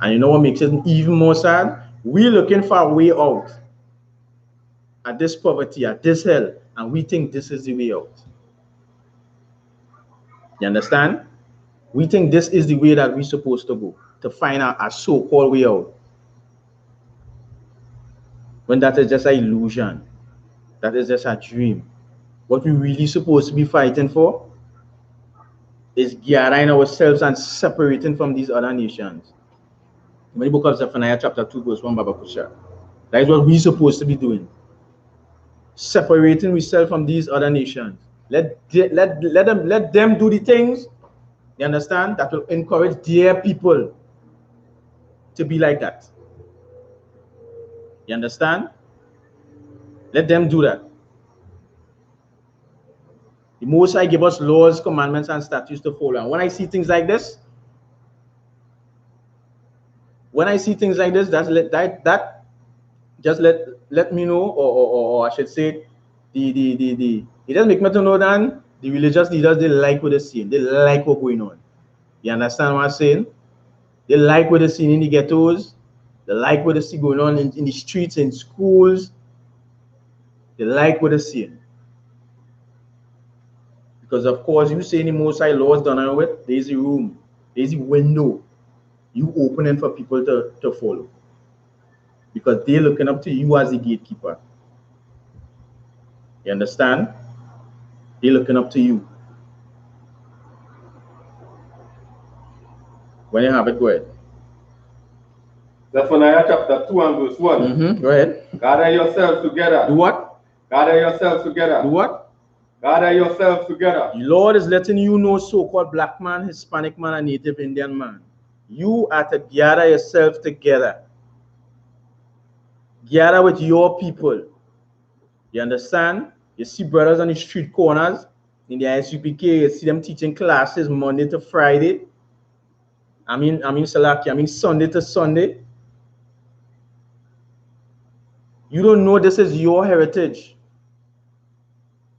B: And you know what makes it even more sad? We're looking for a way out at this poverty, at this hell, and we think this is the way out. You understand? We think this is the way that we're supposed to go, to find a so-called way out. When that is just an illusion. That is just a dream. What we're really supposed to be fighting for is gathering ourselves and separating from these other nations. In the book of Zephaniah chapter 2 verse 1, Baba Kusha. That is what we're supposed to be doing. Separating ourselves from these other nations. Let them do the things, you understand, that will encourage their people to be like that. You understand? Let them do that. The Most High give us laws, commandments, and statutes to follow. And when I see things like this, that just let me know, or I should say, it doesn't make me to know that the religious leaders, they like what they're seeing. They like what's going on. You understand what I'm saying? They like what they're seeing in the ghettos. They like what they see going on in the streets, in schools. They like what they're seeing. Because of course, you say the Most High laws done away with, there's a room, there's a window. You open it for people to follow. Because they're looking up to you as the gatekeeper. You understand? They're looking up to you. When you have it, go ahead.
D: Zephaniah chapter 2 and verse 1.
B: Go ahead.
D: Gather yourselves together.
B: Do what?
D: Gather yourselves together.
B: Do what?
D: Gather yourselves together.
B: The Lord is letting you know, so-called black man, Hispanic man, and Native Indian man. You are to gather yourselves together. Gather with your people. You understand? You see brothers on the street corners in the I.S.U.P.K, you see them teaching classes Monday to Friday. I mean Sunday to Sunday. You don't know this is your heritage.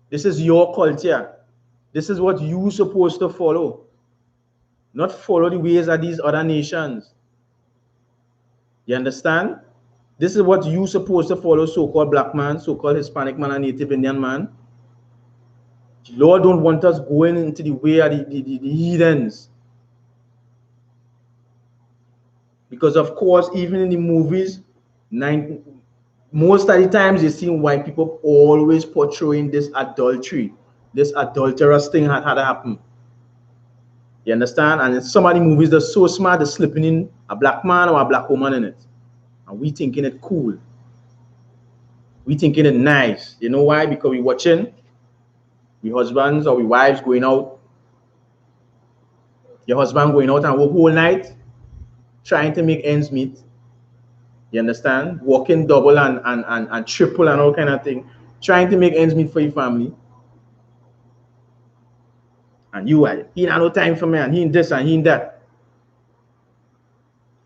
B: This is your culture. This is what you're supposed to follow. Not follow the ways of these other nations. You understand? This is what you're supposed to follow, so-called black man, so-called Hispanic man, and Native Indian man. The Lord don't want us going into the way of the heathens. Because of course, even in the movies, most of the times you see white people always portraying this adultery, this adulterous thing had happened. You understand? And in some of the movies, they're so smart, they're slipping in a black man or a black woman in it. And we thinking it cool. We thinking it nice. You know why? Because we watching we husbands or we wives going out. Your husband going out and work whole night trying to make ends meet. You understand? Working double and triple and all kind of thing. Trying to make ends meet for your family. And you are, he had no time for me, and he in this and he in that.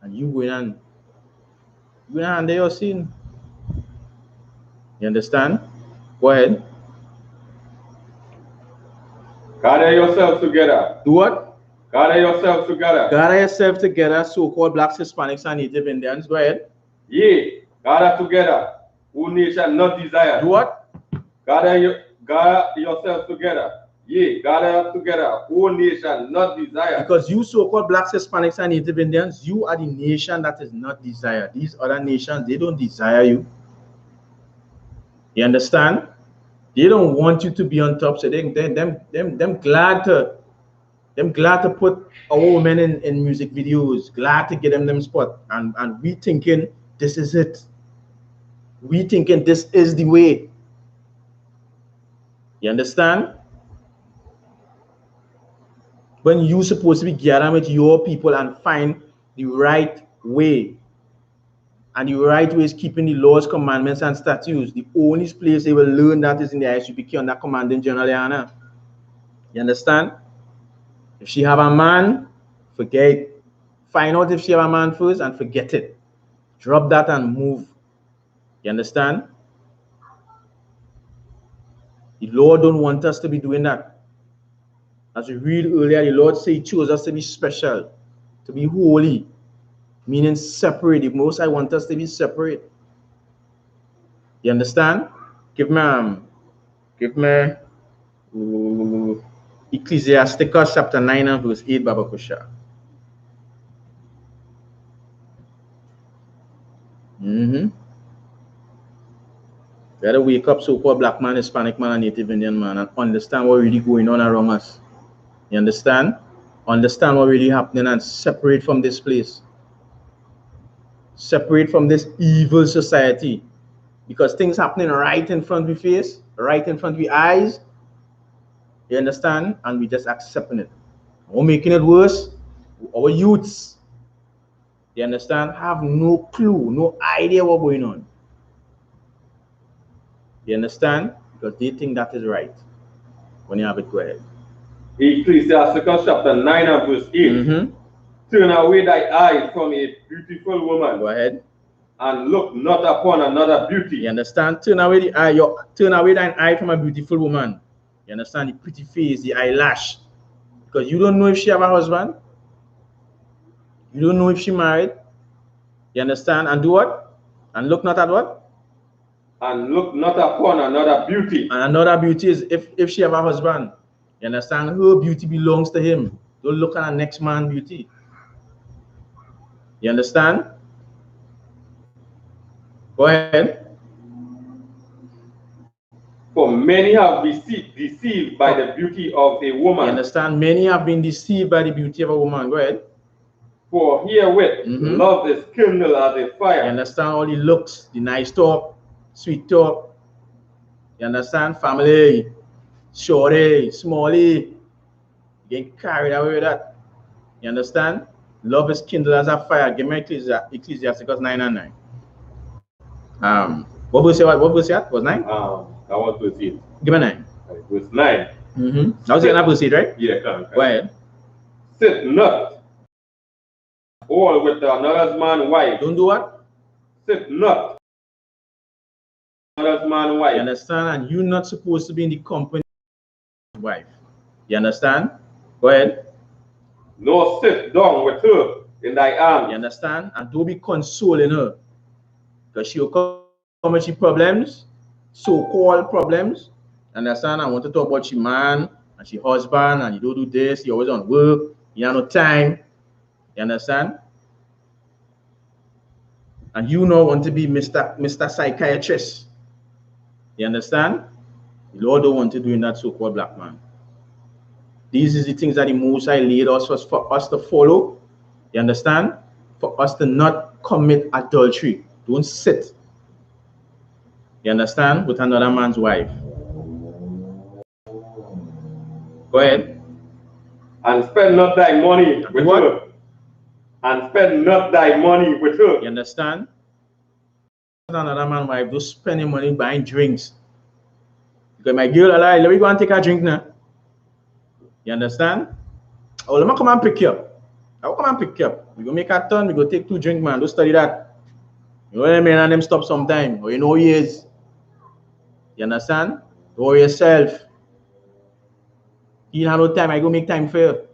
B: And you going and handle your sin. You understand? Go ahead.
D: Gather yourself together.
B: Do what?
D: Gather yourself together.
B: Gather yourself together, so-called blacks, Hispanics, and Native Indians. Go ahead.
D: Yea, gather together, who nation not desire.
B: Do what?
D: Gather yourself together. Yea, gather together, who nation not desire.
B: Because you so-called blacks, Hispanics, and Native Indians, you are the nation that is not desired. These other nations, they don't desire you. You understand? They don't want you to be on top. So them glad to put our women in music videos, glad to get them spot. And we thinking this is it. We thinking this is the way. You understand? When you supposed to be gathering with your people and find the right way. And the right way is keeping the laws, commandments, and statutes. The only place they will learn that is in the I.S.U.P.K under commanding General YAHANNA. You understand? If she have a man, forget it. Find out if she have a man first and forget it. Drop that and move. You understand? The Lord don't want us to be doing that. As we read earlier, the Lord said He chose us to be special, to be holy, meaning separate. The Most High want us to be separate. You understand? Give me Ecclesiasticus chapter 9 and verse 8, Baba Kusha. We gotta wake up, so-called black man, Hispanic man, and Native Indian man, and understand what really going on around us. You understand? Understand what really happening and separate from this place. Separate from this evil society. Because things happening right in front of your face, right in front of your eyes. You understand? And we just accepting it. We're making it worse. Our youths, you understand, have no clue, no idea what's going on. You understand? Because they think that is right. When you have it, go ahead.
D: Ecclesiasticus chapter 9 and verse 8. Turn away thy eyes from a beautiful woman.
B: Go ahead.
D: And look not upon another beauty.
B: You understand? Turn away the eye, turn away thine eye from a beautiful woman. You understand? The pretty face, the eyelash. Because you don't know if she have a husband. You don't know if she married. You understand? And do what? And look not at what?
D: And look not upon another beauty.
B: And another beauty is if she have a husband. You understand? Her beauty belongs to him. Don't look at the next man's beauty. You understand? Go ahead.
D: For many have been deceived by the beauty of a woman.
B: You understand? Many have been deceived by the beauty of a woman. Go ahead.
D: For herewith love is kindled as a fire.
B: You understand? All the looks, the nice talk, sweet talk. You understand? Family, shorty, smallie. Getting carried away with that. You understand? Love is kindled as a fire. Give me Ecclesiasticus 9 and 9. What verse? What verse that? Was 9?
D: That was verse 8.
B: Give me 9.
D: Verse 9.
B: That was the verse 8, right?
D: Yeah, come.
B: Go ahead.
D: Sit not all with another man's wife.
B: Don't do what?
D: Sit not another man's wife.
B: You understand? And you're not supposed to be in the company of his wife. You understand? Go ahead.
D: Nor sit down with her in thy arms.
B: You understand? And don't be consoling her. Because she'll come with she problems, so-called problems. Understand? I want to talk about she man and she husband, and you don't do this, you're always on work, you have no time. You understand? And you now want to be Mr. Psychiatrist. You understand? The Lord don't want to do in that so-called black man. These are the things that the Most High laid us for us to follow. You understand? For us to not commit adultery. Don't sit. You understand? With another man's wife. Go ahead.
D: And spend not thy money with
B: what?
D: her. And spend not thy money with her.
B: You understand? Another man's wife, don't spend your money buying drinks. Because my girl, let me go and take a drink now. You understand? Oh, let me come and pick you up. I will come and pick you up. We go make a turn, we go take 2 drinks, man. Don't study that. You know what I mean? And them stop sometime. Or you know who he is. You understand? Or yourself. You have no time, I go make time for you.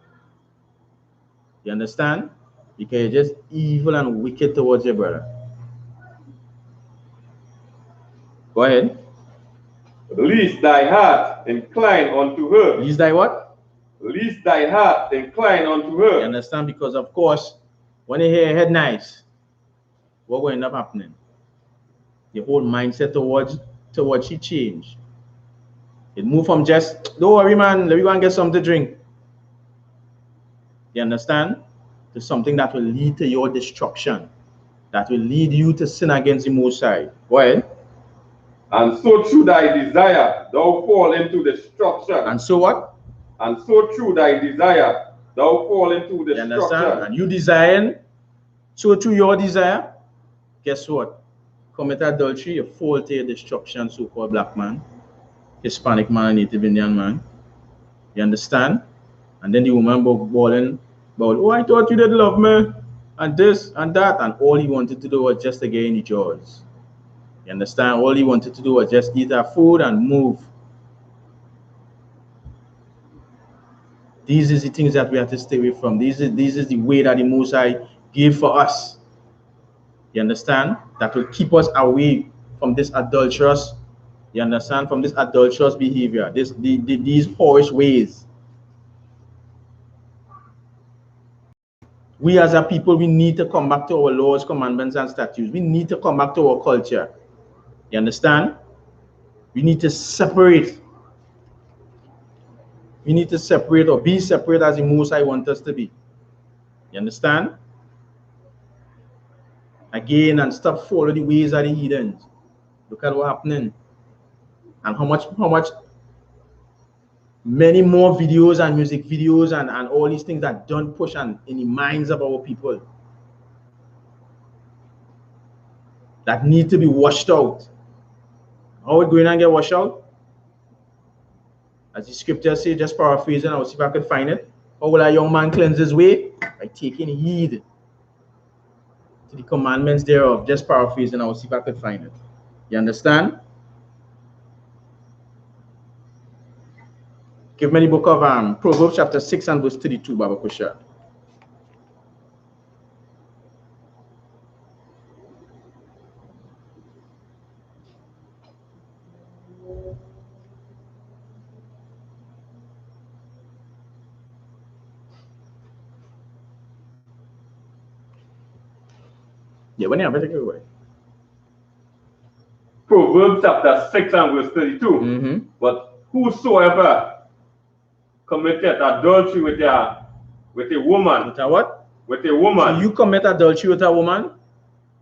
B: You understand? Because you're just evil and wicked towards your brother. Go ahead.
D: Lest thy heart incline unto her.
B: Lest thy what?
D: Lest thy heart incline unto her.
B: You understand? Because of course, when you hear head nice, what will end up happening? Your whole mindset towards she change. It move from just, don't worry man, let me go and get something to drink. You understand? To something that will lead to your destruction. That will lead you to sin against the Most High. Go ahead.
D: And so through thy desire, thou fall into destruction.
B: And so what?
D: And so through thy desire, thou fall into destruction.
B: You understand? And you desiring, so through your desire, guess what? Commit adultery, you fall to your destruction, so-called black man, Hispanic man, Native Indian man. You understand? And then the woman bawling about, oh, I thought you did love me, and this and that, and all he wanted to do was just to get in the jaws. You understand? All he wanted to do was just eat our food and move. These are the things that we have to stay away from. This is the way that the Most High gave for us. You understand? That will keep us away from this adulterous, you understand? From this adulterous behavior, these whorish ways. We as a people, we need to come back to our laws, commandments, and statutes. We need to come back to our culture. You understand? We need to separate. We need to separate or be separate as the Most High wants us to be. You understand? Again, and stop following the ways of the heathens. Look at what's happening. And how much many more videos and music videos and all these things that don't push in the minds of our people. That need to be washed out. How it going and get washed out? As the scripture says, just paraphrasing, I'll see if I could find it. How will a young man cleanse his way? By taking heed to the commandments thereof. Just paraphrasing, I'll see if I could find it. You understand? Give me the book of Proverbs chapter 6 and verse 32, Baba Kusha. Yeah, when you have it, take it away.
D: Proverbs chapter 6 and verse 32. But whosoever committed adultery with a woman.
B: With a what?
D: With a woman.
B: So you commit adultery with a woman,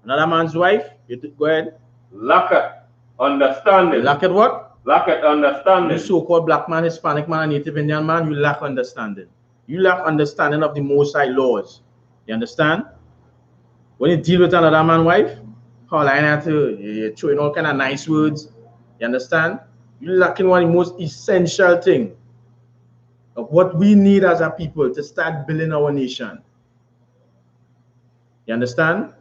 B: another man's wife, go ahead.
D: Lacketh understanding.
B: Lacketh what?
D: Lacketh understanding.
B: You so-called black man, Hispanic man, Native Indian man, you lack understanding. You lack understanding of the Most High laws. You understand? When you deal with another man's wife, All I have to, you're throwing all kind of nice words. You understand? You're lacking one of the most essential thing of what we need as a people to start building our nation. You understand?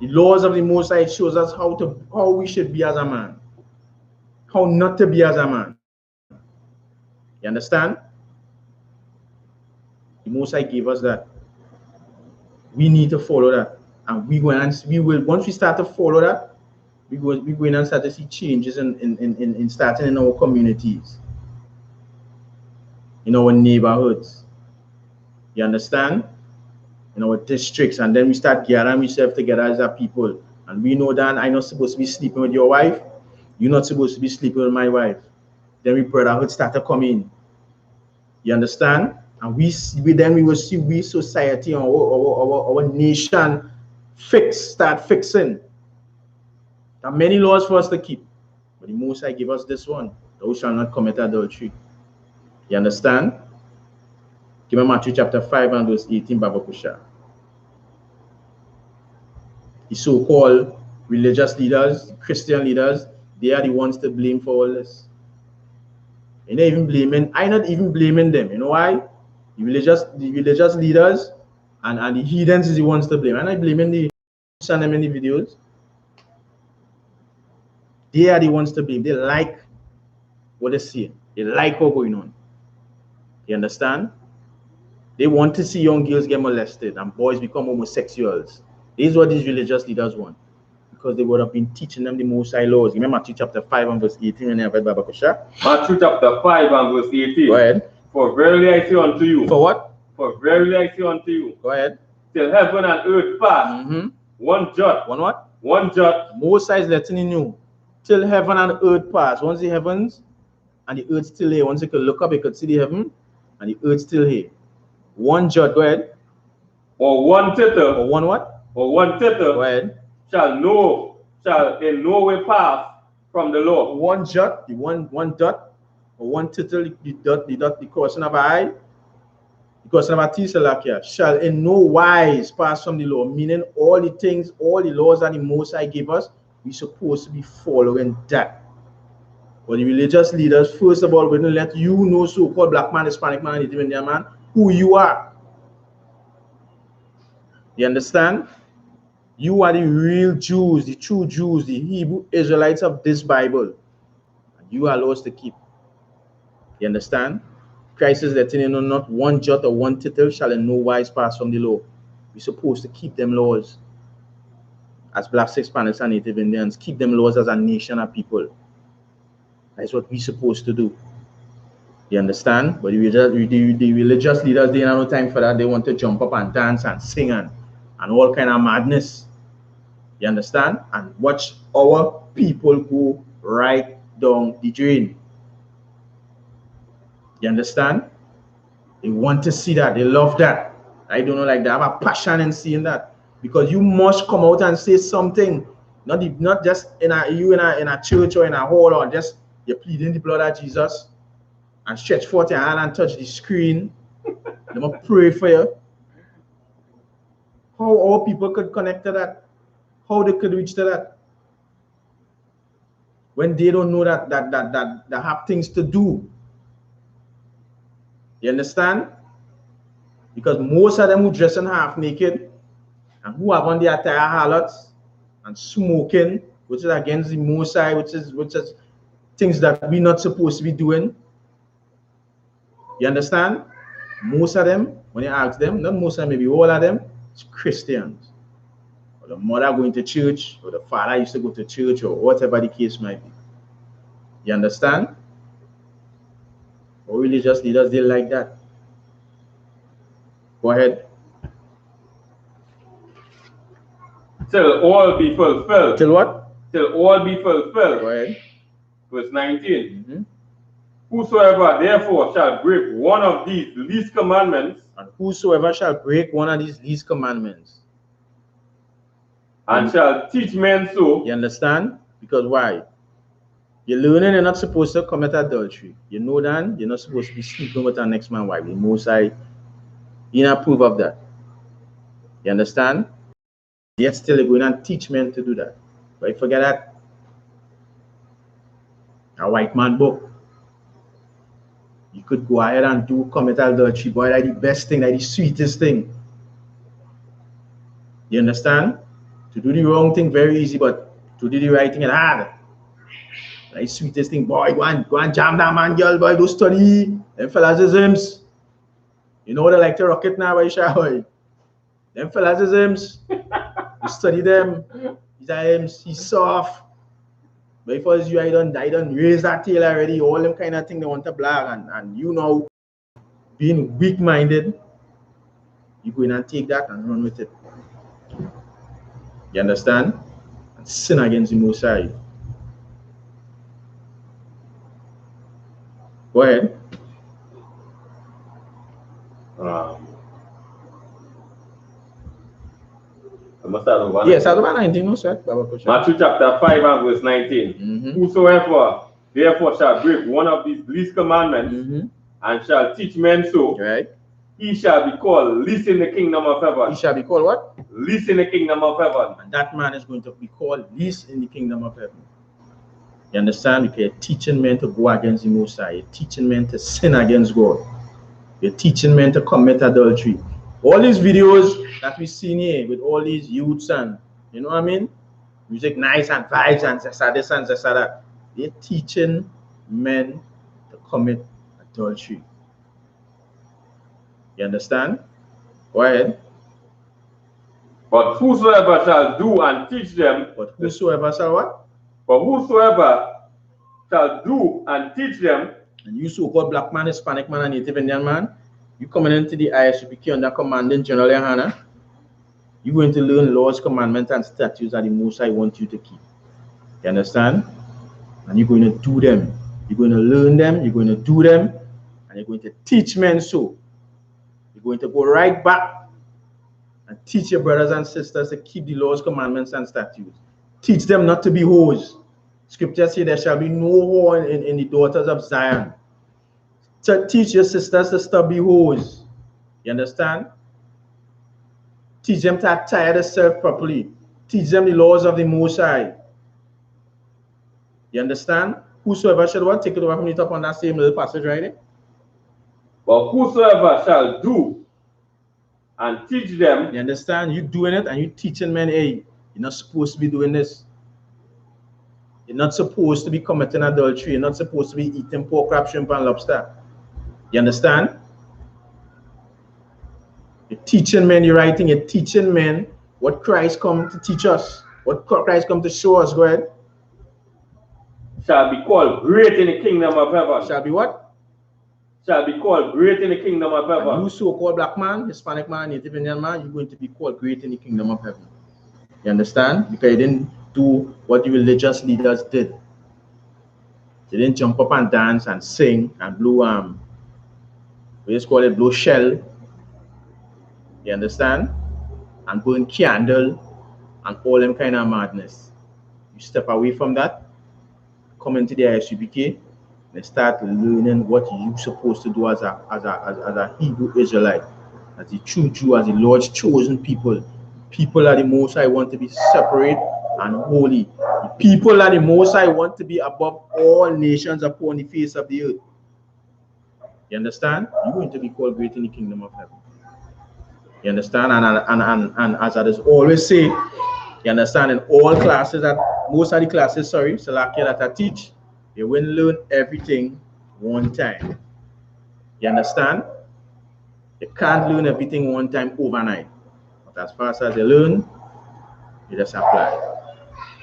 B: The laws of the Most High shows us how we should be as a man, how not to be as a man. You understand? The Most High gave us that. We need to follow that, and we will once we start to follow that, we going and start to see changes in starting in our communities, in our neighborhoods. You understand? In our districts, and then we start gathering ourselves together as a people. And we know that I'm not supposed to be sleeping with your wife. You're not supposed to be sleeping with my wife. Then we brotherhood start to come in. You understand? And we will see we society, our nation start fixing. There are many laws for us to keep, but the Most High give us this one: thou shalt not commit adultery. You understand? Give me Matthew chapter 5 and verse 18, Baba Kusha. The so-called religious leaders, Christian leaders, they are the ones to blame for all this. I'm not even blaming them. You know why? The religious leaders and the heathens is the ones to blame. I'm not blaming the send them in the videos. They are the ones to blame. They like what they see. They like what's going on. You understand? They want to see young girls get molested and boys become homosexuals. This is what these religious leaders want, because they would have been teaching them the Most High laws. Remember Matthew chapter 5 and verse 18 when you have read Baba Kusha?
D: Matthew chapter 5 and verse 18.
B: Go ahead.
D: For verily I say unto you.
B: For what?
D: For verily I say unto you.
B: Go ahead.
D: Till heaven and earth pass, one jot.
B: One what?
D: One jot.
B: Most High is letting you know. Till heaven and earth pass. Once the heavens and the earth still here. Once you could look up, you could see the heaven and the earth still here. One jot. Go ahead.
D: Or one tittle.
B: Or one what?
D: Or one tittle.
B: Go ahead.
D: Shall in no way pass from the law.
B: One jot, the one dot, or one tittle, the crossing of an eye, the crossing of a T shall in no wise pass from the law. Meaning all the things, all the laws that the Most High gave us, we're supposed to be following that. But the religious leaders, first of all, wouldn't let you know, so-called black man, Hispanic man, Native Indian man, who you are. You understand? You are the real Jews, the true Jews, the Hebrew Israelites of this Bible. And you are laws to keep. You understand? Christ is letting you know not one jot or one tittle shall in no wise pass from the law. We're supposed to keep them laws. As blacks, Hispanics, and Native Indians, keep them laws as a nation of people. That's what we're supposed to do. You understand? But the religious leaders, they don't have no time for that. They want to jump up and dance and sing and all kind of madness. You understand? And watch our people go right down the drain. You understand? They want to see that. They love that. I don't know, like they have a passion in seeing that. Because you must come out and say something. Not just in a church or in a hall, or just you're pleading the blood of Jesus and stretch forth your hand and touch the screen. They must pray for you. How all people could connect to that? How they could reach to that? When they don't know that they have things to do. You understand? Because most of them who dressing half naked and who have on the attire harlots and smoking, which is against the Most High, which is things that we're not supposed to be doing. You understand? Most of them, when you ask them, not most of them, maybe all of them, it's Christians. Or the mother going to church, or the father used to go to church, or whatever the case might be. You understand? Or religious leaders, they like that. Go ahead.
D: Till all be fulfilled.
B: Till what?
D: Till all be fulfilled.
B: Go ahead.
D: Verse 19. Whosoever therefore shall break one of these least commandments,
B: and whosoever shall break one of these least commandments,
D: and shall teach men so.
B: You understand? Because why? You're learning you're not supposed to commit adultery. You know that you're not supposed to be sleeping with our next man's wife. The Most High, you not approve of that. You understand? Yet still they're going and teach men to do that. But you forget that. A white man book. You could go ahead and commit adultery, boy, that's the best thing, that's the sweetest thing. You understand? To do the wrong thing, very easy, but to do the right thing is hard. That's the sweetest thing, boy, go and jam that man, girl, boy, do study. Them fellas is hymns. You know they like to rock it now, boy, boy. Them fellas is hymns. You study them. These are hymns, he's soft. But if it was you, I done raise that tail already, all them kind of thing they want to blag, and you know, being weak-minded, you go in and take that and run with it. You understand? And sin against the Most High. Go ahead. Yes, I don't 19, no, sir.
D: Matthew chapter 5 and verse 19. Whosoever therefore shall break one of these least commandments and shall teach men so,
B: right,
D: he shall be called least in the kingdom of heaven.
B: He shall be called what?
D: Least in the kingdom of heaven.
B: And that man is going to be called least in the kingdom of heaven. You understand? Because you're teaching men to go against the Most High. You're teaching men to sin against God. You're teaching men to commit adultery. All these videos that we see here with all these youths and, you know what I mean? Music nice and vibes and this and that. They're teaching men to commit adultery. You understand? Go ahead.
D: But whosoever shall do and teach them.
B: But whosoever shall what?
D: But whosoever shall do and teach them.
B: And you so-called black man, Hispanic man, and Native Indian man, you coming into the I.S.U.P.K under commanding GEN.YAHANNA, you're going to learn laws, commandments, and statutes that the Most High want you to keep. You understand? And you're going to do them. You're going to learn them, you're going to do them, and you're going to teach men so. You're going to go right back and teach your brothers and sisters to keep the laws, commandments, and statutes. Teach them not to be whores. Scripture says there shall be no whore in the daughters of Zion. So teach your sisters to stop be whores. You understand? Teach them to attire themselves properly. Teach them the laws of the Most High. You understand? Whosoever shall what? Take it over from the top on that same little passage right there.
D: But whosoever shall do and teach them.
B: You understand? You doing it and you teaching men, hey, you're not supposed to be doing this. You're not supposed to be committing adultery. You're not supposed to be eating pork, crab, shrimp, and lobster. You understand? You're teaching men the right thing. You're teaching men what Christ come to teach us. What Christ come to show us. Go ahead.
D: Shall be called great in the kingdom of heaven.
B: Shall be what?
D: Shall be called great in the kingdom of heaven.
B: And you so-called black man, Hispanic man, Native Indian man, you're going to be called great in the kingdom of heaven. You understand? Because you didn't do what the religious leaders did. They didn't jump up and dance and sing and blow we just call it blow shell. You understand? And burn candle and all them kind of madness. You step away from that, come into the I.S.U.P.K, and start learning what you're supposed to do as a Hebrew Israelite, as the true Jew, as the Lord's chosen people. People that the Most High want to be separate and holy. The people that the Most High want to be above all nations upon the face of the earth. You understand? You're going to be called great in the kingdom of heaven. You understand? And as I just always say, you understand, in all classes, that most of the classes, Salakia, that I teach, you will learn everything one time. You understand? You can't learn everything one time overnight. But as fast as you learn, you just apply.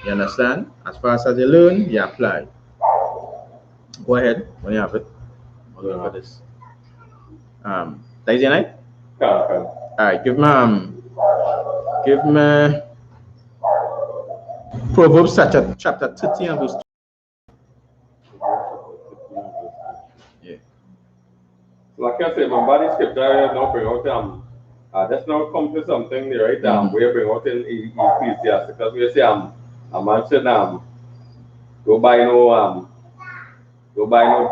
B: You understand? As fast as you learn, you apply. Go ahead when you have it. I'll look at this. That is your night? All right, give me Proverbs chapter 13 and verse 2. Yeah.
D: Like I said, my body scripture now bring out that's now come to something right we bring out in Ecclesiastes, because we say a man said go buy no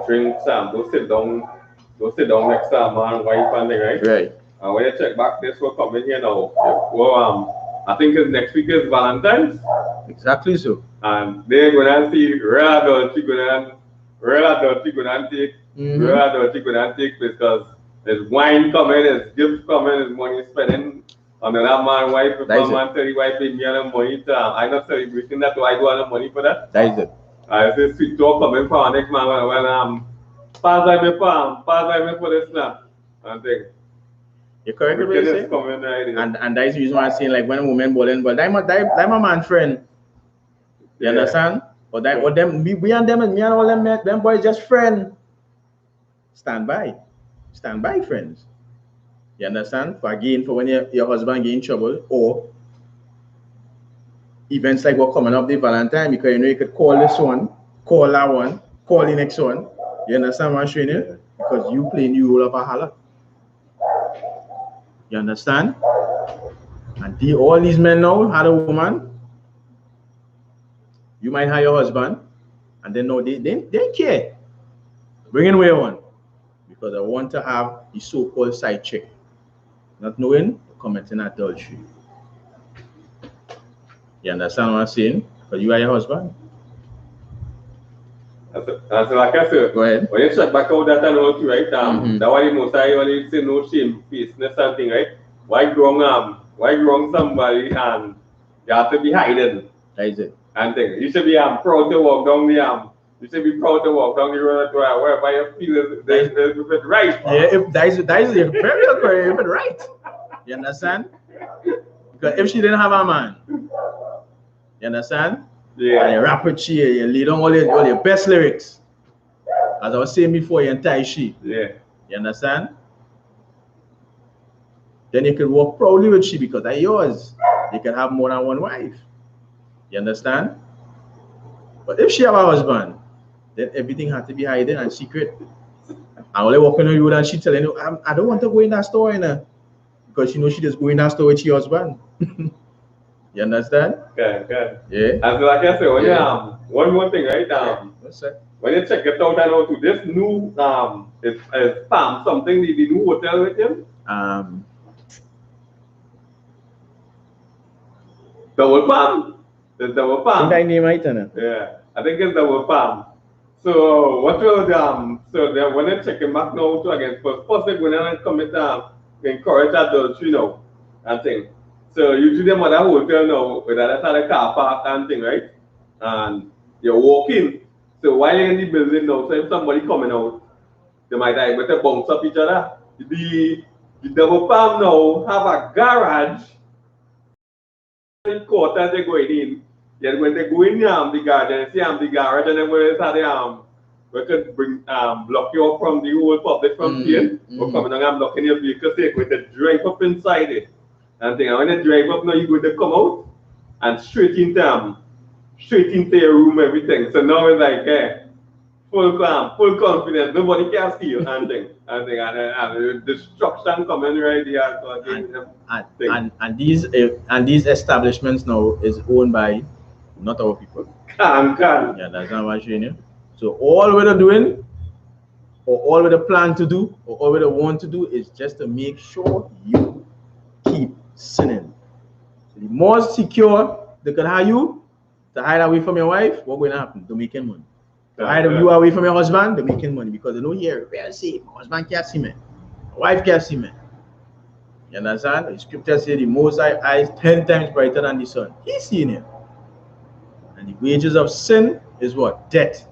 D: drinks, go sit down next to a man, wife and thing, right?
B: Right.
D: And when you check back, this will come in here now. Well, I think next week is Valentine's.
B: Exactly so.
D: And they're gonna see real adultery gonna take, real adultery gonna take because there's wine coming, there's gifts coming, there's money spending on another man wife, if one man tell you wife pay me on the money to I'm not celebrating that, so I do want the money for that.
B: That is it.
D: I say sweet talk coming from our next man when pass by me for this snap. And think
B: you're correct what you say. And that is the reason why I'm saying like when a woman bowling, but that my man friend. You understand? But that what them we and them and me and all them boys just friends. Stand by friends. You understand? For when your husband get in trouble or events like what coming up the Valentine, because you know you could call this one, call that one, call the next one. You understand what I'm saying? Yeah? Because you playing the role of a holler. You understand? And all these men now had a woman. You might have your husband, and then no, they care. Bring in where one. Because I want to have the so-called side chick. Not knowing, committing adultery. You understand what I'm saying? Because you are your husband.
D: That's like I said. Go ahead. When you check back out that adultery, right? That why the most I only say no shame, faceness, something, right? Why wrong somebody and you have to be hiding.
B: That is it.
D: And thing. You should be proud to walk down the you should be proud to walk down the road wherever you feel it's right.
B: Yeah, if that is very correct, if right. You understand? Because if she didn't have a man, you understand?
D: Yeah.
B: And you rap with she, you lead on all your best lyrics. As I was saying before, you tie she.
D: Yeah.
B: You understand? Then you can walk proudly with she because they're yours. You can have more than one wife. You understand? But if she have a husband, then everything has to be hidden and secret. I only walking on you and she telling you, I don't want to go in that store, because she knows she just go in that store with your husband. You understand?
D: Okay.
B: Yeah.
D: As like I said, when one more thing, right?
B: What's that?
D: When you check it out and out to this new it's Palm something the new hotel with him. Double Palm. The Double Palm.
B: I name right now.
D: Yeah, I think it's Double Palm. So what will so they when they check him back now to again first they're going to commit encourage adultery now and thing. So usually them at a hotel now with that's at the car park and thing, right? And you're walking. So while you're in the building now, so if somebody coming out, they might better bounce up each other. The Double Palm now have a garage. Quarters they going in. Then when they go in the garden, see the garage, and then when they start we could bring block you up from the whole public from here. Or coming down and blocking your vehicle, so you're going to drive up inside it. And then when you drive up now, you're going to come out and straight into your room, everything. So now it's like full confidence, nobody can see you and the destruction coming right here. So
B: and these establishments now is owned by not our people.
D: Can.
B: Yeah, that's not what I'm saying. So all we're doing, or all we plan to do, or all we want to do is just to make sure you keep sinning. So the more secure they can have you to hide away from your wife, what's going to happen? They're making money. To hide you away from your husband, they're making money because they know here, very safe. My husband can't see me. My wife can't see me. You understand? The scripture says the Most High eyes 10 times brighter than the sun. He's seeing it. And the wages of sin is what? Death.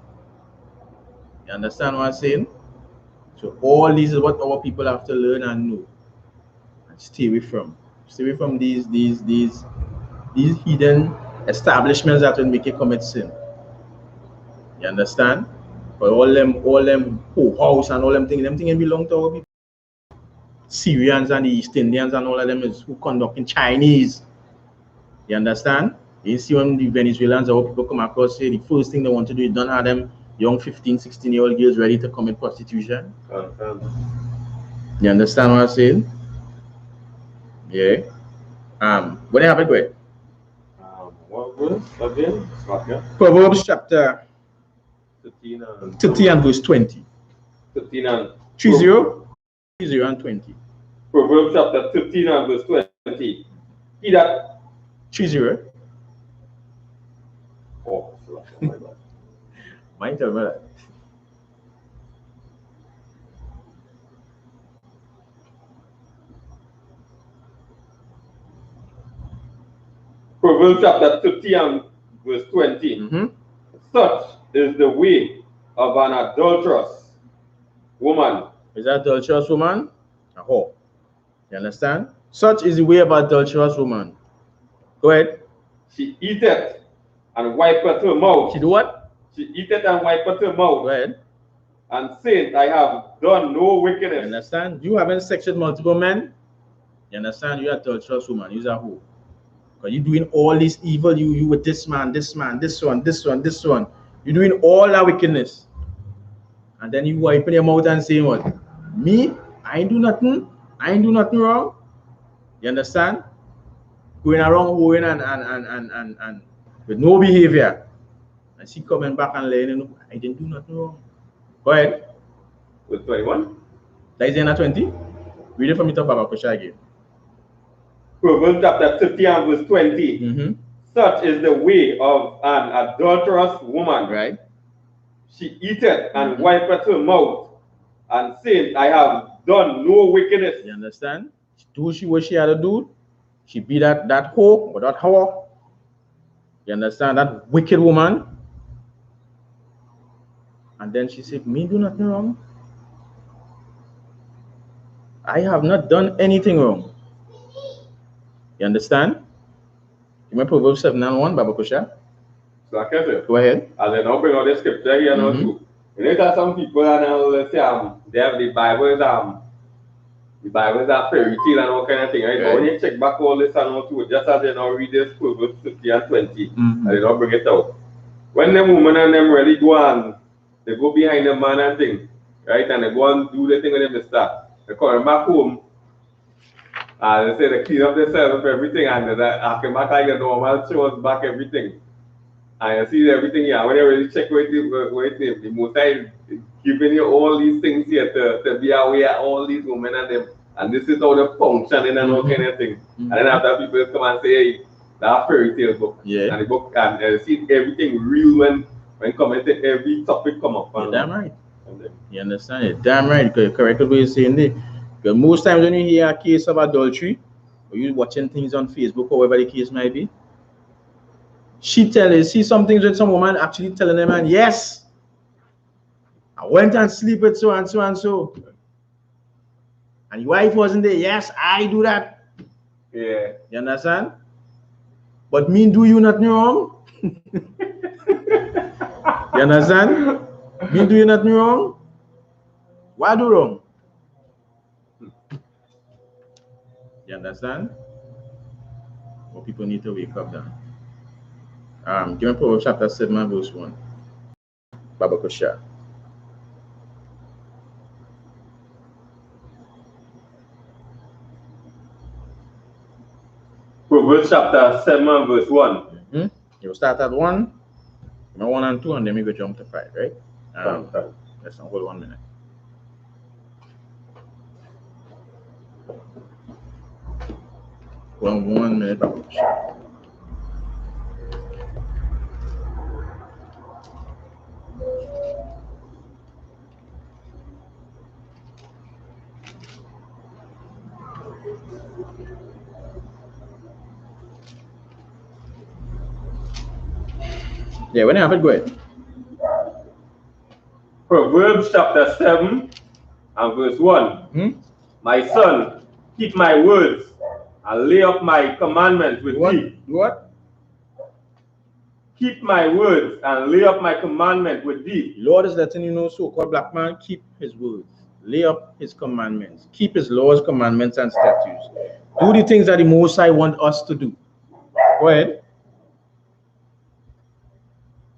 B: You understand what I'm saying? So all these is what our people have to learn and know and stay away from. Stay away from these hidden establishments that will make you commit sin. You understand? But all them house and all them things belong to our people. Syrians and the East Indians and all of them is who conducting Chinese. You understand? You see when the Venezuelans or people come across, say the first thing they want to do is don't have them young 15, 16-year-old girls ready to commit prostitution. You understand what I'm saying? Yeah. What happened, great?
D: What verse again?
B: Proverbs chapter
D: 30
B: and verse 20.
D: 30 and
B: 30 and 20.
D: Proverbs chapter 15 and verse 20. He that
B: 30.
D: oh, my God.
B: Mind tell me that.
D: Proverbs chapter 50 and verse 20. Such is the way of an adulterous woman.
B: Is that adulterous woman? A whore. You understand? Such is the way of adulterous woman. Go ahead.
D: She eateth and wipeth her mouth.
B: She do what?
D: She eateth and wipeth her mouth.
B: Go ahead.
D: And saith, I have done no wickedness.
B: You understand? You having sex with multiple men? You understand? You're an adulterous woman. You're a whore. Because you're doing all this evil. You with this man, this one. You're doing all that wickedness. And then you wiping your mouth and saying what? Me? I ain't do nothing. I ain't do nothing wrong. You understand? Going around whoring and with no behavior. And she coming back and laying, I didn't do nothing wrong. Go ahead.
D: Verse 21.
B: That is in 20. Read it for me to Baba Kusha again.
D: Proverbs chapter 50 and verse 20. Such is the way of an adulterous woman.
B: Right.
D: She eateth and wipeth her mouth and saith, I have done no wickedness.
B: You understand? She do what she had to do. She be that whore or that whore. You understand? That wicked woman. And then she said, me do nothing wrong. I have not done anything wrong. You understand? You remember Proverbs 7 and 1, Baba Kusha?
D: So I can say,
B: go ahead.
D: As I now bring out the scripture here now too. You know that some people are now, let's say, they have the Bibles are fairy tale and all kind of thing, right? But when you check back all this and all too, just as they now read this Proverbs 50 and 20, and they now bring it out. When the woman and them really go on, they go behind the man and thing, right? And they go and do the thing with them, they start. They come back home, and they say they clean up themselves, everything, and they come back like the normal chores back, everything. And you see everything here. When you really check with the most is giving you all these things here to be aware of all these women and them. And this is how they function and all kind of thing. And then after people come and say, hey, that fairy tale book.
B: Yeah.
D: And the book and see everything real when commenting every topic come up.
B: You're damn right. You understand? You're damn right. Because you're correct what you're saying there. Because most times when you hear a case of adultery, or you're watching things on Facebook or whatever the case might be, she see some things with some woman actually telling them, man, yes, I went and sleep with so and so and so. And your wife wasn't there. Yes, I do that.
D: Yeah.
B: You understand? But me do you nothing wrong? You understand? Me do you nothing wrong? Why do wrong? You understand? Well, people need to wake up now. Give me Proverbs chapter 7 verse 1. Baba Kusha.
D: Proverbs chapter 7 verse 1.
B: You start at 1, 1 and 2, and then we go jump to 5, right? Let's hold 1 minute. One minute, Baba Kusha. Yeah, when you have it, go ahead.
D: Proverbs chapter 7 and verse 1. My son, keep my words and lay up my commandments with thee.
B: What?
D: Keep my words and lay up my commandment with thee.
B: Lord is letting you know, so-called black man, keep his words. Lay up his commandments. Keep his laws, commandments, and statutes. Do the things that the Most High want us to do. Go ahead.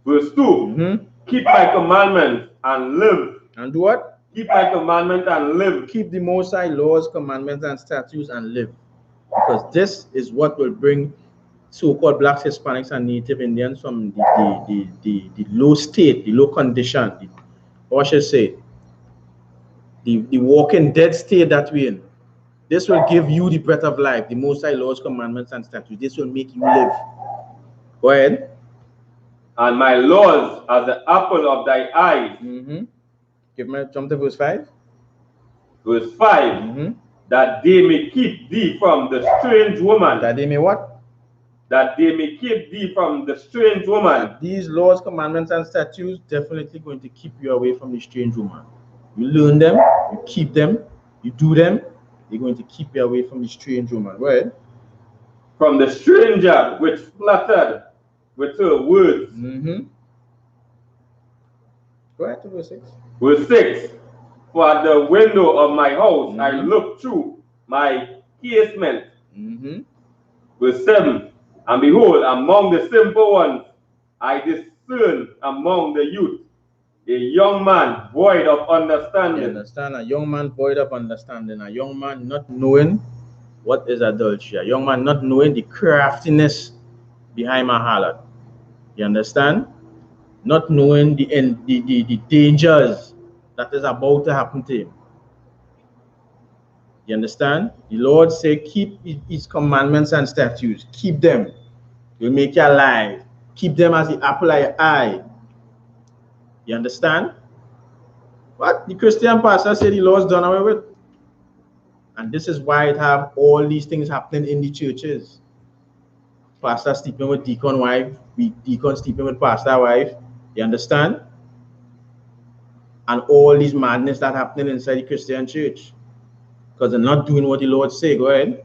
D: Verse 2. Keep my commandments and live.
B: And do what?
D: Keep my commandments and live.
B: Keep the Most High laws, commandments, and statutes and live. Because this is what will bring so-called blacks, Hispanics, and Native Indians from the low state, the low condition, or I should say, the walking dead state that we're in. This will give you the breath of life, the Most High laws, commandments, and statutes. This will make you live. Go ahead.
D: And my laws are the apple of thy eyes.
B: Give me jump to verse 5.
D: Verse 5. That they may keep thee from the strange woman.
B: That they may what?
D: That they may keep thee from the strange woman.
B: And these laws, commandments, and statutes definitely going to keep you away from the strange woman. You learn them, you keep them, you do them, they're going to keep you away from the strange woman. Go ahead.
D: From the stranger which flattered with her words.
B: Go ahead to verse 6.
D: Verse 6. For at the window of my house I looked through my casement. Verse 7. And behold, among the simple ones I discern among the youth a young man void of understanding.
B: You understand? A young man void of understanding. A young man not knowing what is adultery. A young man not knowing the craftiness behind my harlot. You understand? Not knowing the dangers that is about to happen to him. You understand? The Lord said, keep his commandments and statutes. Keep them. It will make you alive. Keep them as the apple of your eye. You understand? What? The Christian pastor said the Lord's done away with. And this is why it have all these things happening in the churches. Pastor sleeping with deacon wife, deacon sleeping with pastor wife. You understand? And all these madness that happening inside the Christian church. Because they're not doing what the Lord say. Go ahead.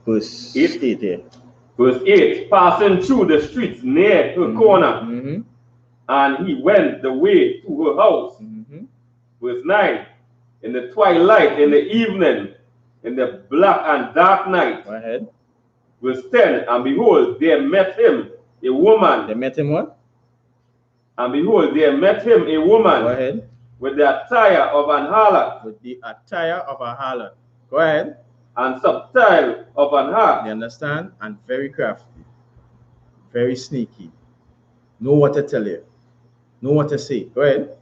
B: Verse 8 here.
D: Verse 8. Passing through the streets near her corner. And he went the way to her house. Verse 9. In the twilight, in the evening, in the black and dark night.
B: Go ahead.
D: Verse 10. And behold, there met him a woman.
B: They met him what?
D: And behold, there met him a woman.
B: Go ahead.
D: With the attire of an harlot.
B: With the attire of a harlot. Go ahead.
D: And subtile of an harlot.
B: You understand? And very crafty. Very sneaky. Know what to tell you. Know what to say. Go ahead.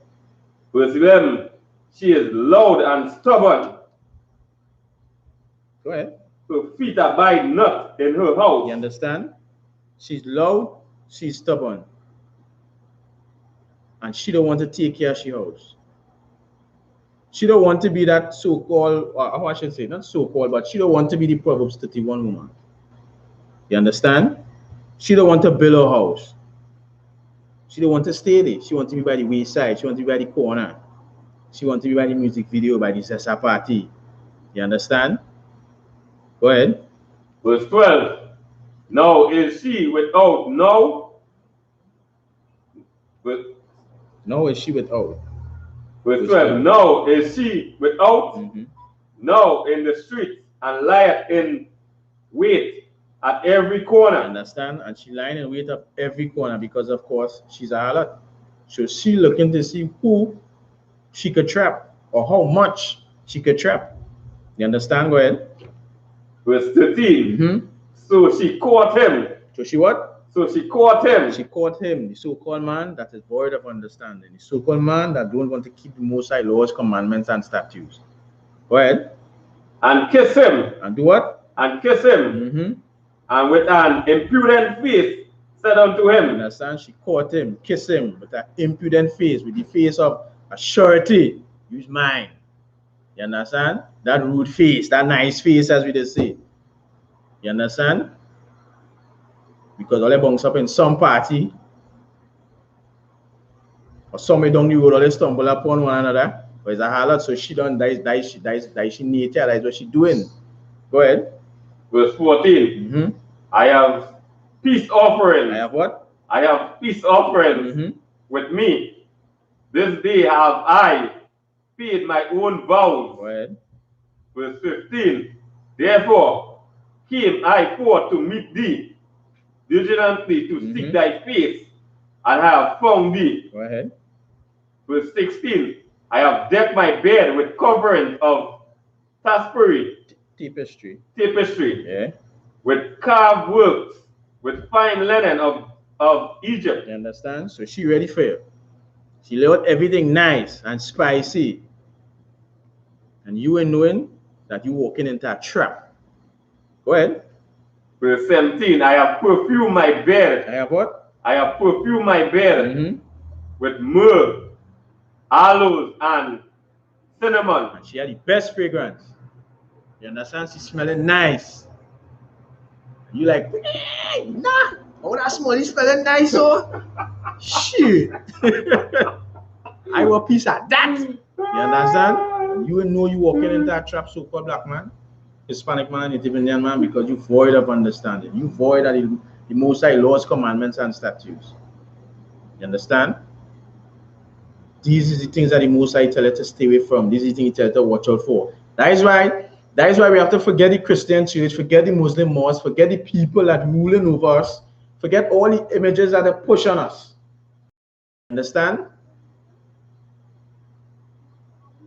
D: Verse 11. She is loud and stubborn.
B: Go ahead.
D: Her feet abide not in her house.
B: You understand? She's loud, she's stubborn. And she don't want to take care of she house. She don't want to be that so-called, or how I should say, not so-called, but she don't want to be the Proverbs 31 woman. You understand? She don't want to build her house. She don't want to stay there. She wants to be by the wayside. She wants to be by the corner. She wants to be by the music video, by the Sessa party. You understand? Go ahead.
D: Verse 12. Now is she without no?
B: No is she without?
D: Verse 12. No is she without? No in the streets, and lieth in wait at every corner.
B: Understand? And she lying in wait at every corner because, of course, she's a harlot. So she looking to see who she could trap or how much she could trap. You understand? Go ahead.
D: Verse 13. So she caught him.
B: So she what?
D: So she caught him.
B: She caught him, the so-called man that is void of understanding. The so-called man that don't want to keep the Most High laws, commandments, and statutes. Go ahead.
D: And kiss him.
B: And do what?
D: And kiss him. And with an impudent face said unto him.
B: Understand? She caught him, kissed him with an impudent face, with the face of a surety. Use mine. You understand? That rude face, that nice face, as we just say. You understand? Because all they bunks up in some party, or somewhere down the road, or they stumble upon one another, but it's a harlot, so she don't die, she nature, that's what she doing. Go ahead.
D: Verse 14. I have peace offerings.
B: I have what?
D: I have peace offerings with me. This day have I paid my own vows.
B: Go ahead.
D: Verse 15. Therefore came I forth to meet thee diligently to seek thy face, and I have found thee.
B: Go ahead.
D: Verse 16. I have decked my bed with covering of tapestry,
B: yeah,
D: with carved works, with fine linen of Egypt.
B: You understand? So she ready for you. She lay out everything nice and spicy. And you ain't knowing that you walking into a trap. Go ahead.
D: Verse 17, I have perfumed my bed.
B: I have what?
D: I have perfumed my bed with myrrh, aloes, and cinnamon.
B: And she had the best fragrance. You understand? She's smelling nice. You like, hey, nah. Oh, that smell is smelling nice, oh. Shit. I want a piece of that. You understand? You know you walking into that trap, so-called black man, Hispanic man, Native Indian man, because you void of understanding. You void of the Most High laws, commandments, and statutes. You understand? These are the things that the Most High tell us to stay away from. These are the things he tells us to watch out for. That is why we have to forget the Christian church, forget the Muslim mosque, forget the people that ruling over us, forget all the images that they push on us. Understand?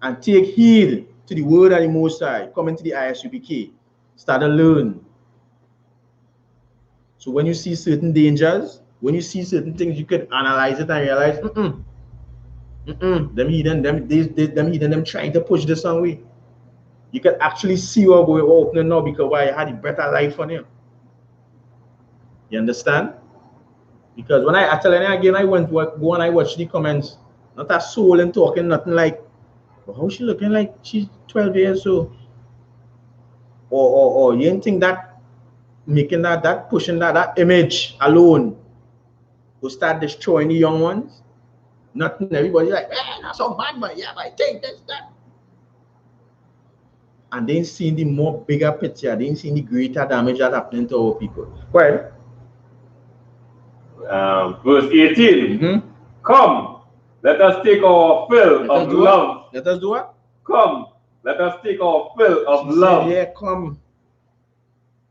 B: And take heed to the word of the Most High. Come into the I.S.U.P.K. Start to learn. So when you see certain dangers, when you see certain things, you can analyze it and realize, them heathen trying to push this on way. You can actually see what we're opening now because why you had a better life on you. You understand? Because when I tell you again, I went to go and I watch the comments. Not a soul and talking, nothing like, but how she looking like she's 12 years old? Or you didn't think that making that pushing that image alone will start destroying the young ones? Nothing. Everybody like, that's so bad, but yeah, but I think that's that. And they ain't seeing the more bigger picture. They ain't seeing the greater damage that happening to our people. Well,
D: verse 18. Come, let us take our fill of love.
B: Let us do what?
D: Come, let us take our fill of love.
B: Yeah, come.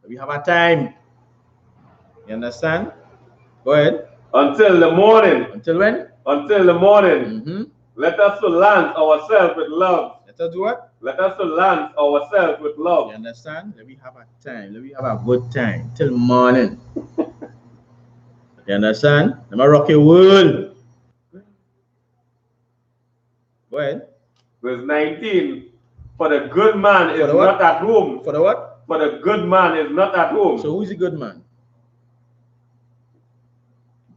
B: We have a time. You understand? Go ahead.
D: Until the morning.
B: Until when?
D: Until the morning. Let us lance ourselves with love.
B: Let us do what?
D: Let us lance ourselves with love.
B: You understand? Let me have a time. Let me have a good time. Till morning. You understand? Let me rock your world. Go ahead.
D: Verse 19. For the good man is not at home.
B: For the what?
D: For the good man is not at home.
B: So who's the good man?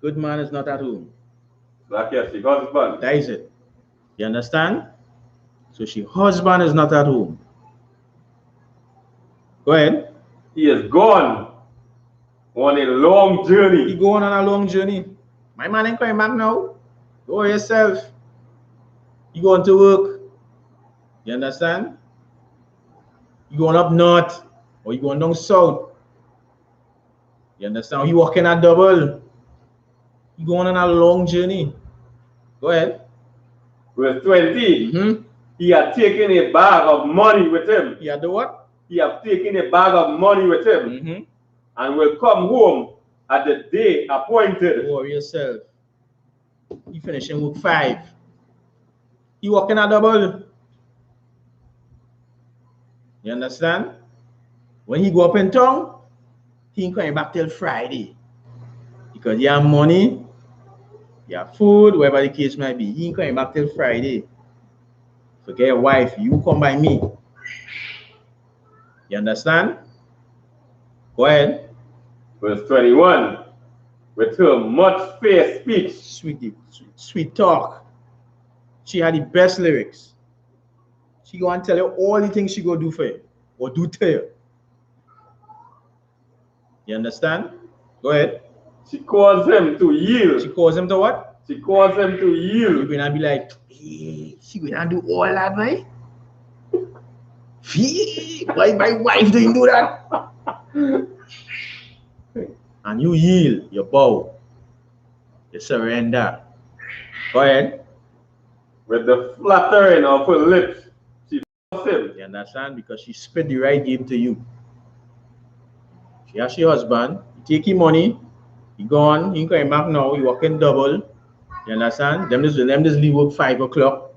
B: Good man is not at home.
D: Like yes, she husband.
B: That is it. You understand? So she husband is not at home. Go ahead.
D: He is gone on a long journey.
B: He going on a long journey. My man ain't coming back now. Go yourself. You going to work. You understand? You going up north or you going down south. You understand? You walking a double. You going on a long journey. Go ahead.
D: Verse 20. He had taken a bag of money with him.
B: He had the what?
D: He had taken a bag of money with him. And will come home at the day appointed.
B: Worry yourself. He finishing work 5. He walking a double. You understand? When he go up in town, he ain't coming back till Friday. Because you have money, you have food, whatever the case might be. He ain't coming back till Friday. Forget your wife, you come by me. You understand? Go ahead.
D: Verse 21. With her much fair speech.
B: Sweet talk. She had the best lyrics. She go and tell you all the things she go do for you. Or do to you. You understand? Go ahead.
D: She caused him to yield.
B: She caused him to what?
D: She caused him to yield.
B: You're gonna be like, hey, she gonna do all that, right? Why my wife didn't do that? And you yield, you bow, you surrender. Go ahead.
D: With the fluttering of her lips, she forced him.
B: You understand? Because she spit the right game to you. She has your husband, you take your money, he gone, he ain't coming back now, you working double. You understand? Them just leave work 5 o'clock.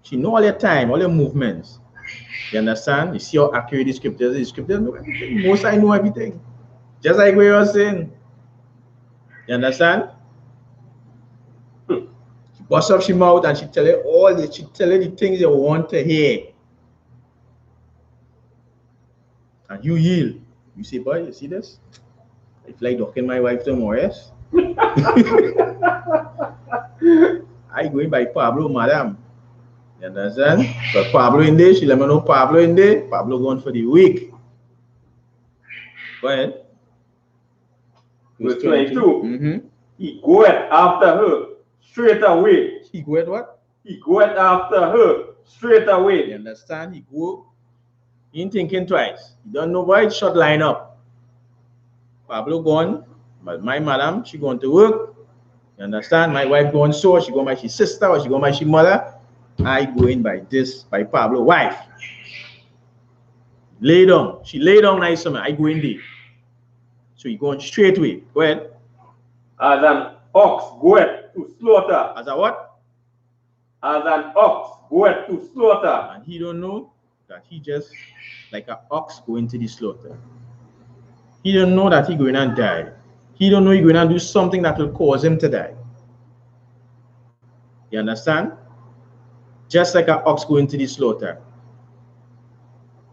B: She know all your time, all your movements. You understand? You see how accurate the scriptures is. The scriptures know everything. Most I know everything. Just like we were saying. You understand? bust up she mouth and she tell you all this, she tell you the things you want to hear. And you yield. You say, boy, you see this? It's like ducking my wife tomorrow, yes? I going by Pablo, madam. You understand? But Pablo in there, she let me know Pablo in there. Pablo going for the week. Go ahead.
D: Verse 22. He goeth after her straight away.
B: He goeth what?
D: He goeth after her straight away.
B: You understand? He go. He ain't thinking twice. He don't know why it's short line up. Pablo gone, but my madam, she going to work. You understand? My wife going so, she going by she sister or she going by she mother. I going by this, by Pablo wife. Lay down. She lay down nice man. I go in there. So he going straight away. Go ahead.
D: As an ox goeth to slaughter.
B: As a what?
D: As an ox goeth to slaughter.
B: And he don't know that he just like an ox going to the slaughter. He don't know that he going to die. He don't know he going to do something that will cause him to die. You understand? Just like an ox going to the slaughter.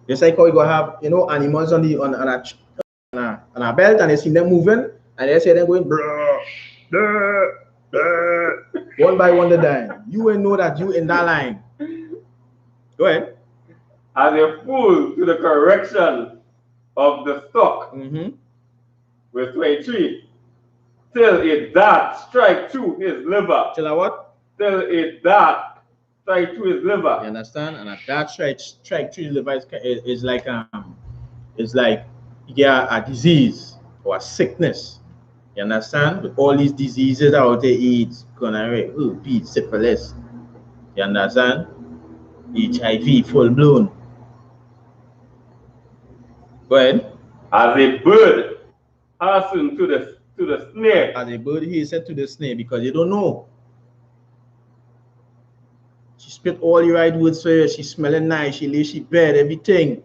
B: Just like how you go have, you know, animals on a belt and they see them moving and they see them going brr, brr, brr, one by one they die. You will know that you in that line. Go ahead.
D: As a fool to the correction of the stock. Verse 23. Till it dart strike through his liver.
B: Till a what?
D: Till it dart strike through his liver.
B: You understand? And a dart strike through his liver is like you get a disease or a sickness. You understand? With all these diseases out there, AIDS, gonorrhea, herpes, syphilis. You understand? HIV, full blown. Go ahead.
D: As a bird hasten to the snare.
B: As a bird he said to the snare, because you don't know. She spit all the right words for you. She smelling nice. She lay she bed, everything.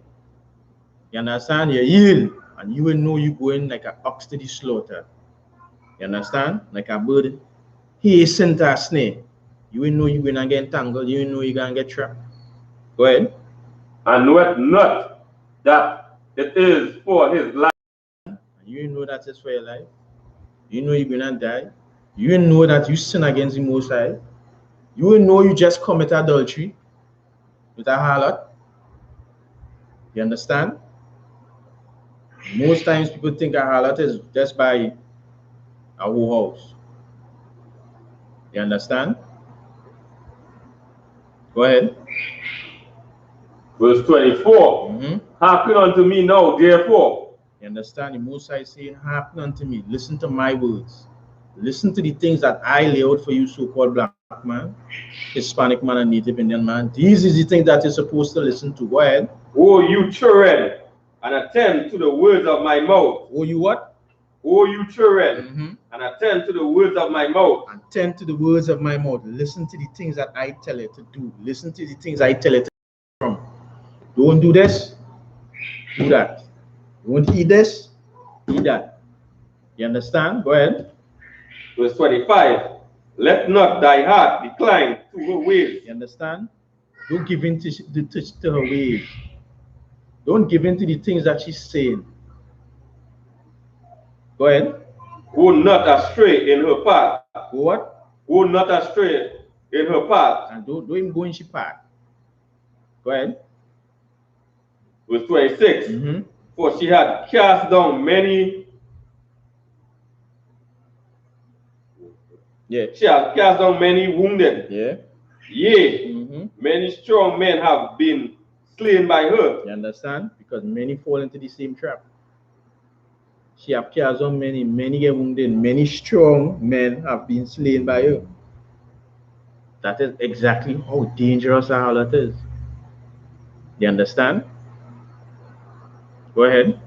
B: You understand? You yield, and you will know you going like an ox to the slaughter. You understand? Like a bird hasten to a snare. You will know you're gonna get entangled. You will know you're gonna get trapped. Go ahead.
D: And knoweth not that it is for his life.
B: You know that it's for your life. You know you're gonna die. You know that you sin against the Most High. You know you just commit adultery with a harlot. You understand? Most times people think a harlot is just by a whole house. You understand? Go ahead.
D: Verse 24. Hearken unto me now, therefore.
B: You understand? The Most High saying, hearken unto me. Listen to my words. Listen to the things that I lay out for you, so-called black man, Hispanic man, and Native Indian man. These is the things that you're supposed to listen to. Go ahead.
D: O you children, and attend to the words of my mouth.
B: O you what?
D: O you children, and attend to the words of my mouth.
B: Attend to the words of my mouth. Listen to the things that I tell you to do. Listen to the things I tell you to do from. Don't do this, do that. Don't eat this, eat that. You understand? Go ahead.
D: Verse 25. Let not thy heart decline to her ways.
B: You understand? Don't give in to her ways. Don't give in to the things that she's saying. Go ahead.
D: Go not astray in her path.
B: Go what?
D: Go not astray in her path.
B: And don't even go in she path. Go ahead.
D: Verse 26. For she had cast down many.
B: Yeah.
D: She has cast down many wounded.
B: Yeah.
D: Yea, many strong men have been slain by her.
B: You understand? Because many fall into the same trap. She have cast down many get wounded. Many strong men have been slain by her. That is exactly how dangerous a harlot is. You understand? Go ahead.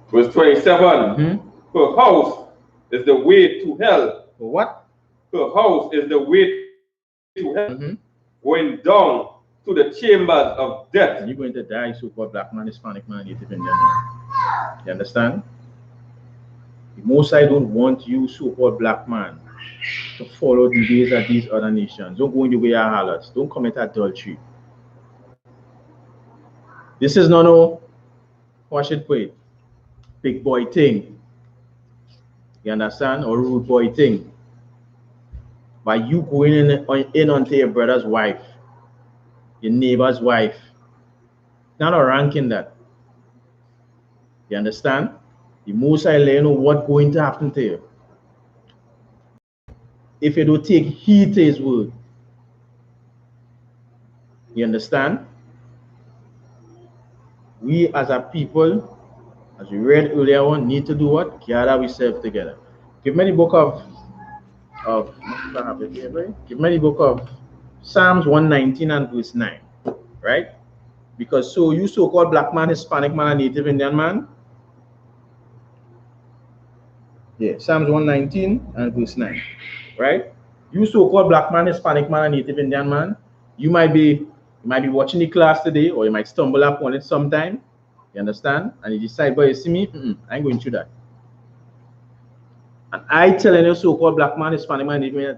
D: Verse 27. Her house is the way to hell.
B: For what?
D: Her house is the way to hell. Going down to the chambers of death.
B: And you're going to die, so-called black man, Hispanic man, Native Indian man. You understand? The Most High don't want you, so-called black man, to follow the ways of these other nations. Don't go in the way of harlots. Don't commit adultery. This is not no, how I should put it, big boy thing. You understand? Or rude boy thing. By you going in onto your brother's wife, your neighbor's wife. Not a rank in that. You understand? The most I let you know what's going to happen to you. If you don't take heed to his word. You understand? We as a people, as we read earlier on, need to do what? Gather ourselves together. Give me the book of give me the book of Psalms 119 and verse 9. Right? Because so you so-called black man, Hispanic man, and Native Indian man. Yeah, Psalms 119 and verse 9. Right? You so-called black man, Hispanic man, and Native Indian man, you might be watching the class today, or you might stumble upon it sometime. You understand? And you decide, but you see me, I ain't going through that. And I telling you, so-called black man, Hispanic man, Native Indian,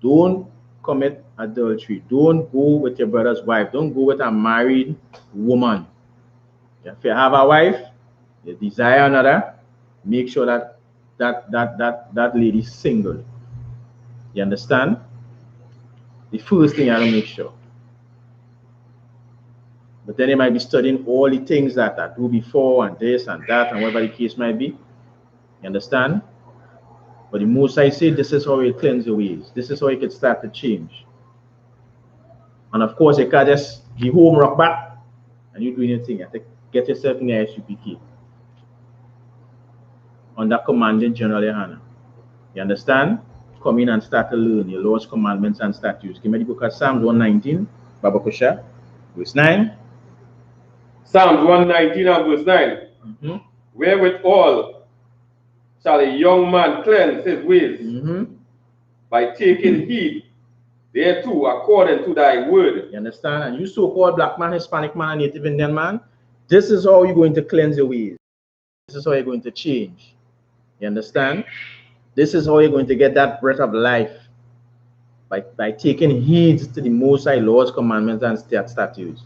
B: don't commit adultery. Don't go with your brother's wife. Don't go with a married woman. If you have a wife, you desire another, make sure that lady's single. You understand? The first thing you have to make sure. But then you might be studying all the things that I do before and this and that and whatever the case might be. You understand? But the most I say, this is how you cleanse your ways. This is how you can start to change. And of course, you can't just be home, rock back, and you do anything. You have to get yourself in the I.S.U.P.K. under commanding GEN.YAHANNA. You understand? Come in and start to learn your laws, commandments, and statutes. Give me the book of Psalms 119, Babakusha, verse 9.
D: Psalms 119 and verse 9. Wherewithal shall a young man cleanse his ways by taking heed thereto according to thy word.
B: You understand? And you so-called black man, Hispanic man, and Native Indian man, this is how you're going to cleanse your ways. This is how you're going to change. You understand? This is how you're going to get that breath of life by taking heed to the Most High laws, commandments, and statutes.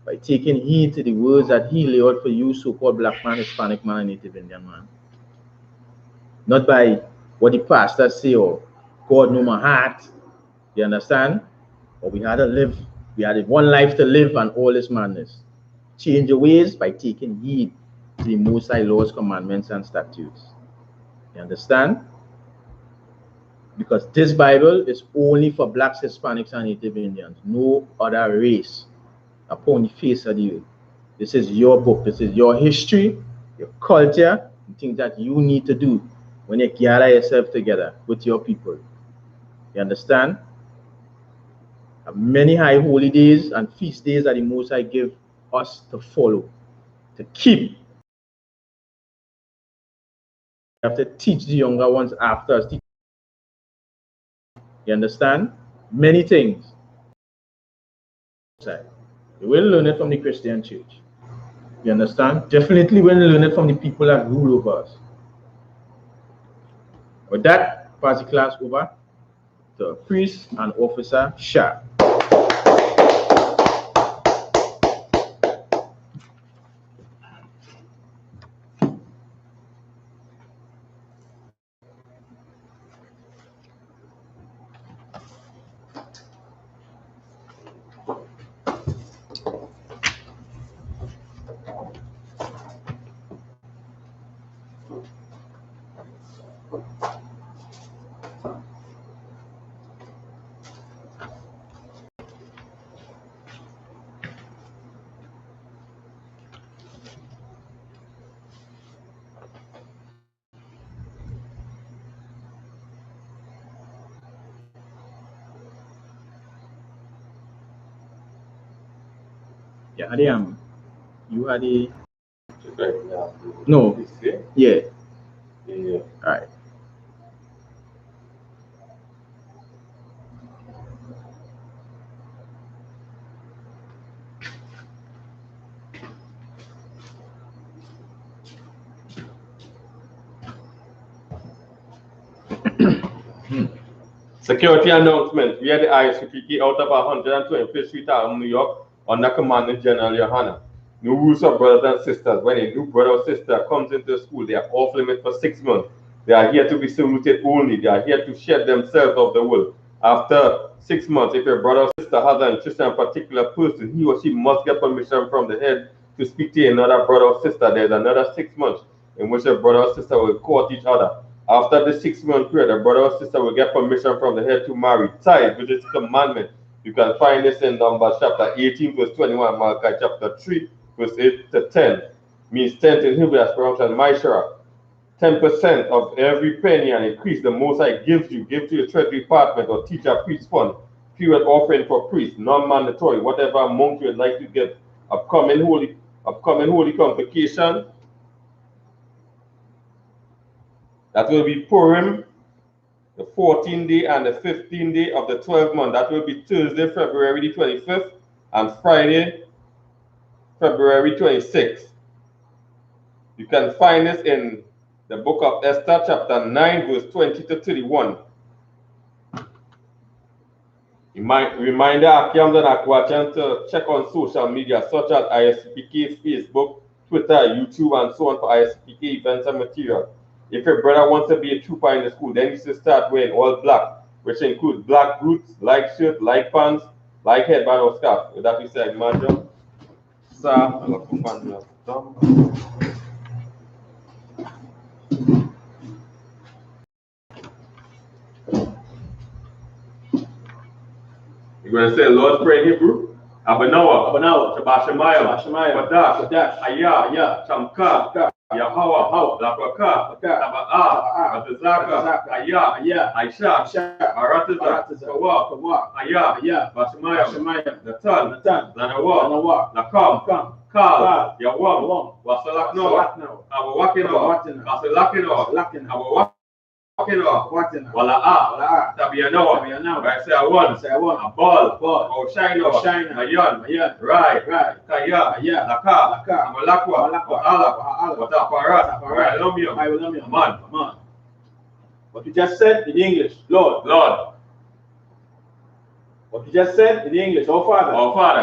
B: By taking heed to the words that he laid out for you, so-called black man, Hispanic man, and Native Indian man. Not by what the pastors say or God know my heart. You understand? But we had one life to live and all this madness. Change your ways by taking heed to the Most High laws, commandments, and statutes. You understand? Because this Bible is only for blacks, Hispanics, and Native Indians. No other race upon the face of the earth. This is your book. This is your history, your culture, and things that you need to do when you gather yourself together with your people. You understand? Many high holy days and feast days that the Most High give us to follow, to keep. We have to teach the younger ones after us. You understand? Many things. You will learn it from the Christian church. You understand? Definitely will learn it from the people that rule over us. With that, pass the class over to Priest and Officer Shah. Yeah, Adiam, you had a... No. Yeah.
D: Yeah.
B: All right.
D: Security announcement. We are the I.S.U.P.K out of 125th Street, New York, under Commandant Gen.YAHANNA. No rules of brothers and sisters. When a new brother or sister comes into school, they are off limit for 6 months. They are here to be saluted only. They are here to shed themselves of the world. After 6 months, if a brother or sister has an interest in a particular person, he or she must get permission from the head to speak to another brother or sister. There's another 6 months in which a brother or sister will court each other. After the 6 month period, a brother or sister will get permission from the head to marry. Tithe, which is commandment. You can find this in Numbers chapter 18, verse 21, Malachi chapter 3, verse 8 to 10. Means 10 in Hebrew as pronounced as Maishara. 10% of every penny and increase the Most High gives you. Give to your treasury department or teacher priest fund. Period offering for priests, non-mandatory, whatever amount you would like to give. Upcoming holy convocation. That will be Purim, the 14th day and the 15th day of the 12th month. That will be Thursday, February the 25th, and Friday, February 26th. You can find this in the book of Esther, chapter 9, verse 20 to 31. Reminder Akiams and Akwachans to check on social media such as I.S.U.P.K, Facebook, Twitter, YouTube, and so on for I.S.U.P.K events and material. If your brother wants to be a trooper in the school, then you should start wearing all black, which includes black boots, light shirt, light pants, light headband or scarf. With that we say, Madam, sir, you're going to say Lord's Prayer in Hebrew. Abanawa, Shabashemaya, Wadash, Ayah, Shamka, Yahweh, Lapaka, Taba'a, Atazaka, Ayah, Aisha, Arataza, Kawa, Ayah, Bashemaya, Natan, Lanawa, Nakam, Kal, Yawam, Wasalakno, Abawakino, Wasalakino, Wala Tabiano, I say I won, a ball, Oshino, Mayan, right, Kaya, Laka, Amalakwa, Ala, Watapara, I will love you, man. What you just said in English, Lord. What you just said in English, oh Father,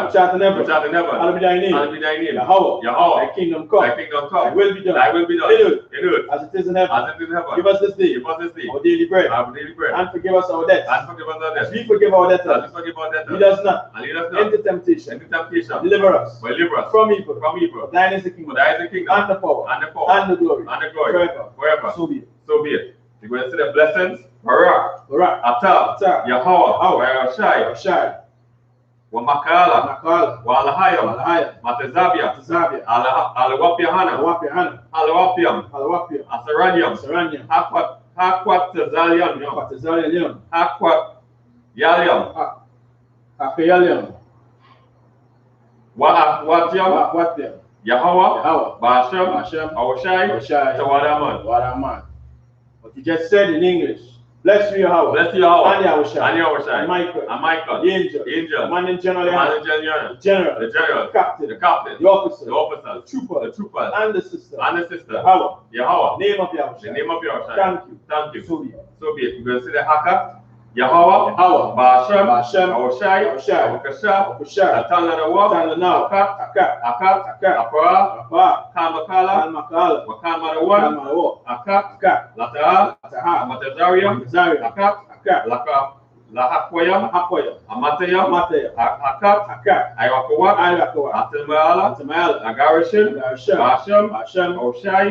D: which art in heaven, hallowed be thy name, Yahweh, thy kingdom come, thy will be done, in earth, as it is in heaven. Give us this day our daily bread, and forgive us our debts, as we forgive our debtors. Lead us not into temptation, deliver us from evil. For thine is the kingdom, and the power, and the glory, forever. So be it. You're going to see the blessings. Barak, Atar, Yahweh, Shai, Wamakala, Walahayam, Matazabia, Alawapiahana, Alawapiam, Asaraniam, Hakwat Tazaliam, Hakwat Yaliam, Hakayaliam, Watiam, Yahweh, Basham, Awashai, Tawadaman. What you just said in English. Bless you, Yahweh. And Yahushai. And Michael. The angel. Commandant Gen.YAHANNA. The general. The captain. The officer. The trooper. And the sister. Yahweh. Name of Yahushai. Thank you. So be it. We're going to see the Haka. Yahweh, Basham, Awashai, Awakasha, Atanlanawa, Akat, Apara, Kalmakala, Wakamarawan, Akat, Lataha, Amatazariam, Akat, Lahakwayam, Amatayam, Akat, Ayakawa, Atamala, Agarishim, Basham, Oshai,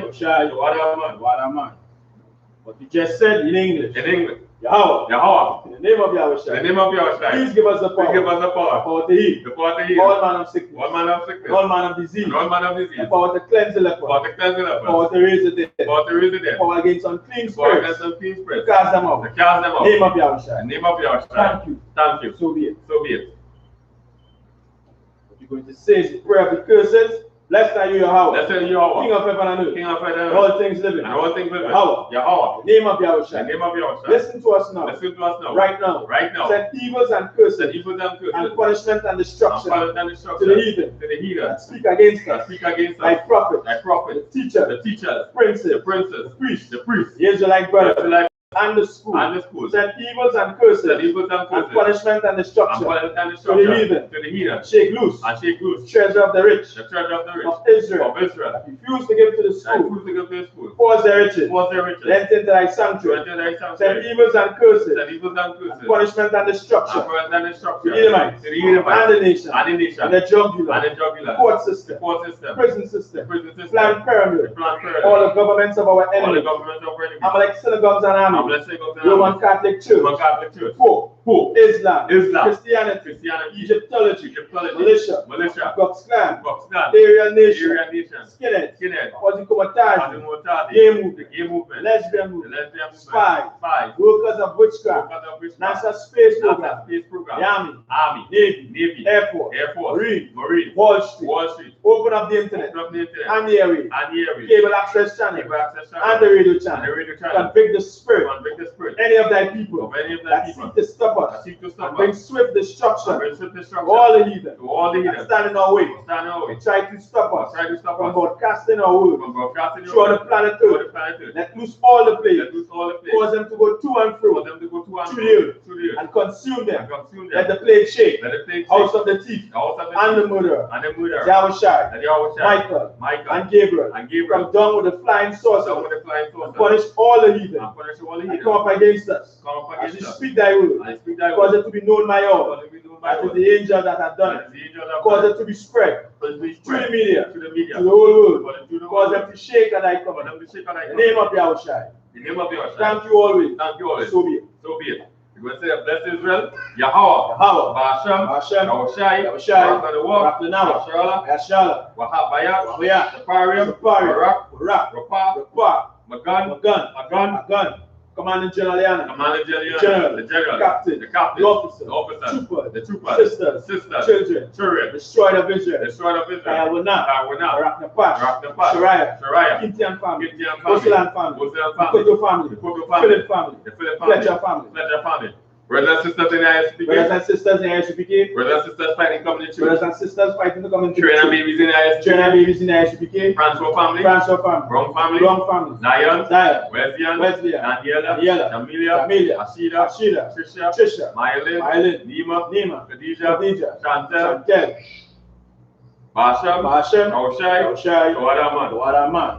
D: Wadaman. What you just said in English. Yahweh. In the name of Yahushua. Please give us the power to heal. All manner of sickness. All manner of disease. The power to cleanse the leper. Power to raise the dead. Power against unclean spirits. To cast them out. Name of Yahushua. Thank you. So be it. What you're going to say is the prayer of the curses. Blessed are you, Yahweh. King of heaven and earth. All things living. Yahweh. Name of Yahushua. Listen to us now. Right now. Send evils and curses. And punishment and destruction. To the heathen. That speak against us. Thy prophet. The teacher. The princes. The priests. The Israelite brothers.
B: and the school. Send evils and curses. And punishment and destruction. To the heathen. Shake loose. Treasure of the rich. Of Israel. Refuse to give to the school. Force their riches. Lent into thy sanctuary. Send evils and curses. And punishment and destruction. To the Edomites. And the nation. And the jugular. Court system. Prison system. Planned pyramid. All the governments of our enemies. Amalek synagogues and armies. Roman Catholic Church. Pope. Islam. Christianity. Egyptology. Militia. Ku Clan. Aryan Nation. Skinhead. Ozikomatari. Gay movement. Lesbian movement. Spies. Workers of witchcraft. NASA space program. The Army. Navy. Air Force. Marine. Wall Street. Open up the internet. And the airwaves. Cable access channel. And the radio channel. Convict the spirit. Any of thy people that seek to stop us and bring swift destruction to all the heathen that stand in our way, try to stop us from broadcasting our word throughout the planet Earth. Let loose all the plagues, cause them to go to and fro through the earth and consume them. Let the plague shake, house of the thief and the murderer, Yahushai, Michael and Gabriel, come down with the flying saucer and punish all the heathen and come up against us. As we speak thy word, cause it to be known by all. That is the angel that has done it. Cause it to be spread to the media, to the whole world. Cause them to shake at thy command. In the name of Yahushai. Thank you always. So be it.
D: We're going to say, bless Israel, Yahweh, Ba'ashem, Yahushai,
B: SHALAM,
D: Wahabaya, Safarium, Barak, Rapah, Magan, Commandant General the General,
B: Captain, the Officer,
D: the Troopers,
B: Sisters, Children, Destroyed of Israel, Ayawuna, Raknapash, Shariah, Kintian family, Bosilan family, Koto family, Philip family, Fletcher family.
D: Brothers and sisters in I.S.U.P.K.
B: Brothers and sisters in I.S.U.P.K.
D: Brothers and sisters fighting community.
B: Brothers and sisters fighting the community.
D: Children and babies in I.S.U.P.K.
B: Children and babies in I.S.U.P.K.
D: Transfer family.
B: Wrong family. Zion. Wesleyan. Daniela. Amelia. Ashida. Trisha. Myelin. Nima. Khadija. Chantel. Basham. Oshai. Wadaman.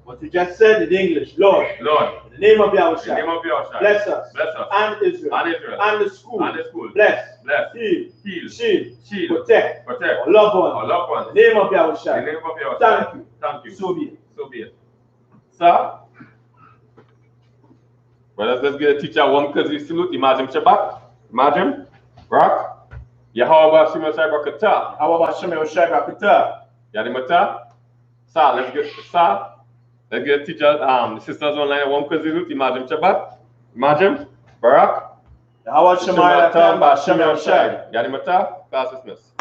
B: What you just said in English, Lord. In the name of Yahushua. Bless us. And Israel. And the school. Bless. Heal. Shield. Protect. Our loved ones. In the name of Yahushua. Thank you. So be it.
D: Sir? Brothers, let's get a teacher one because we salute. Imagine Shabbat. Imagine. Rock. Yahweh Bashim Shai Bakata. Yadimata. Sir, let's get a teacher, the sisters online, one because Imagine Shabbat. Imagine. Barak.
B: Yahweh Shemai Latam Bashim Shai.
D: Yadimata. Class dismissed.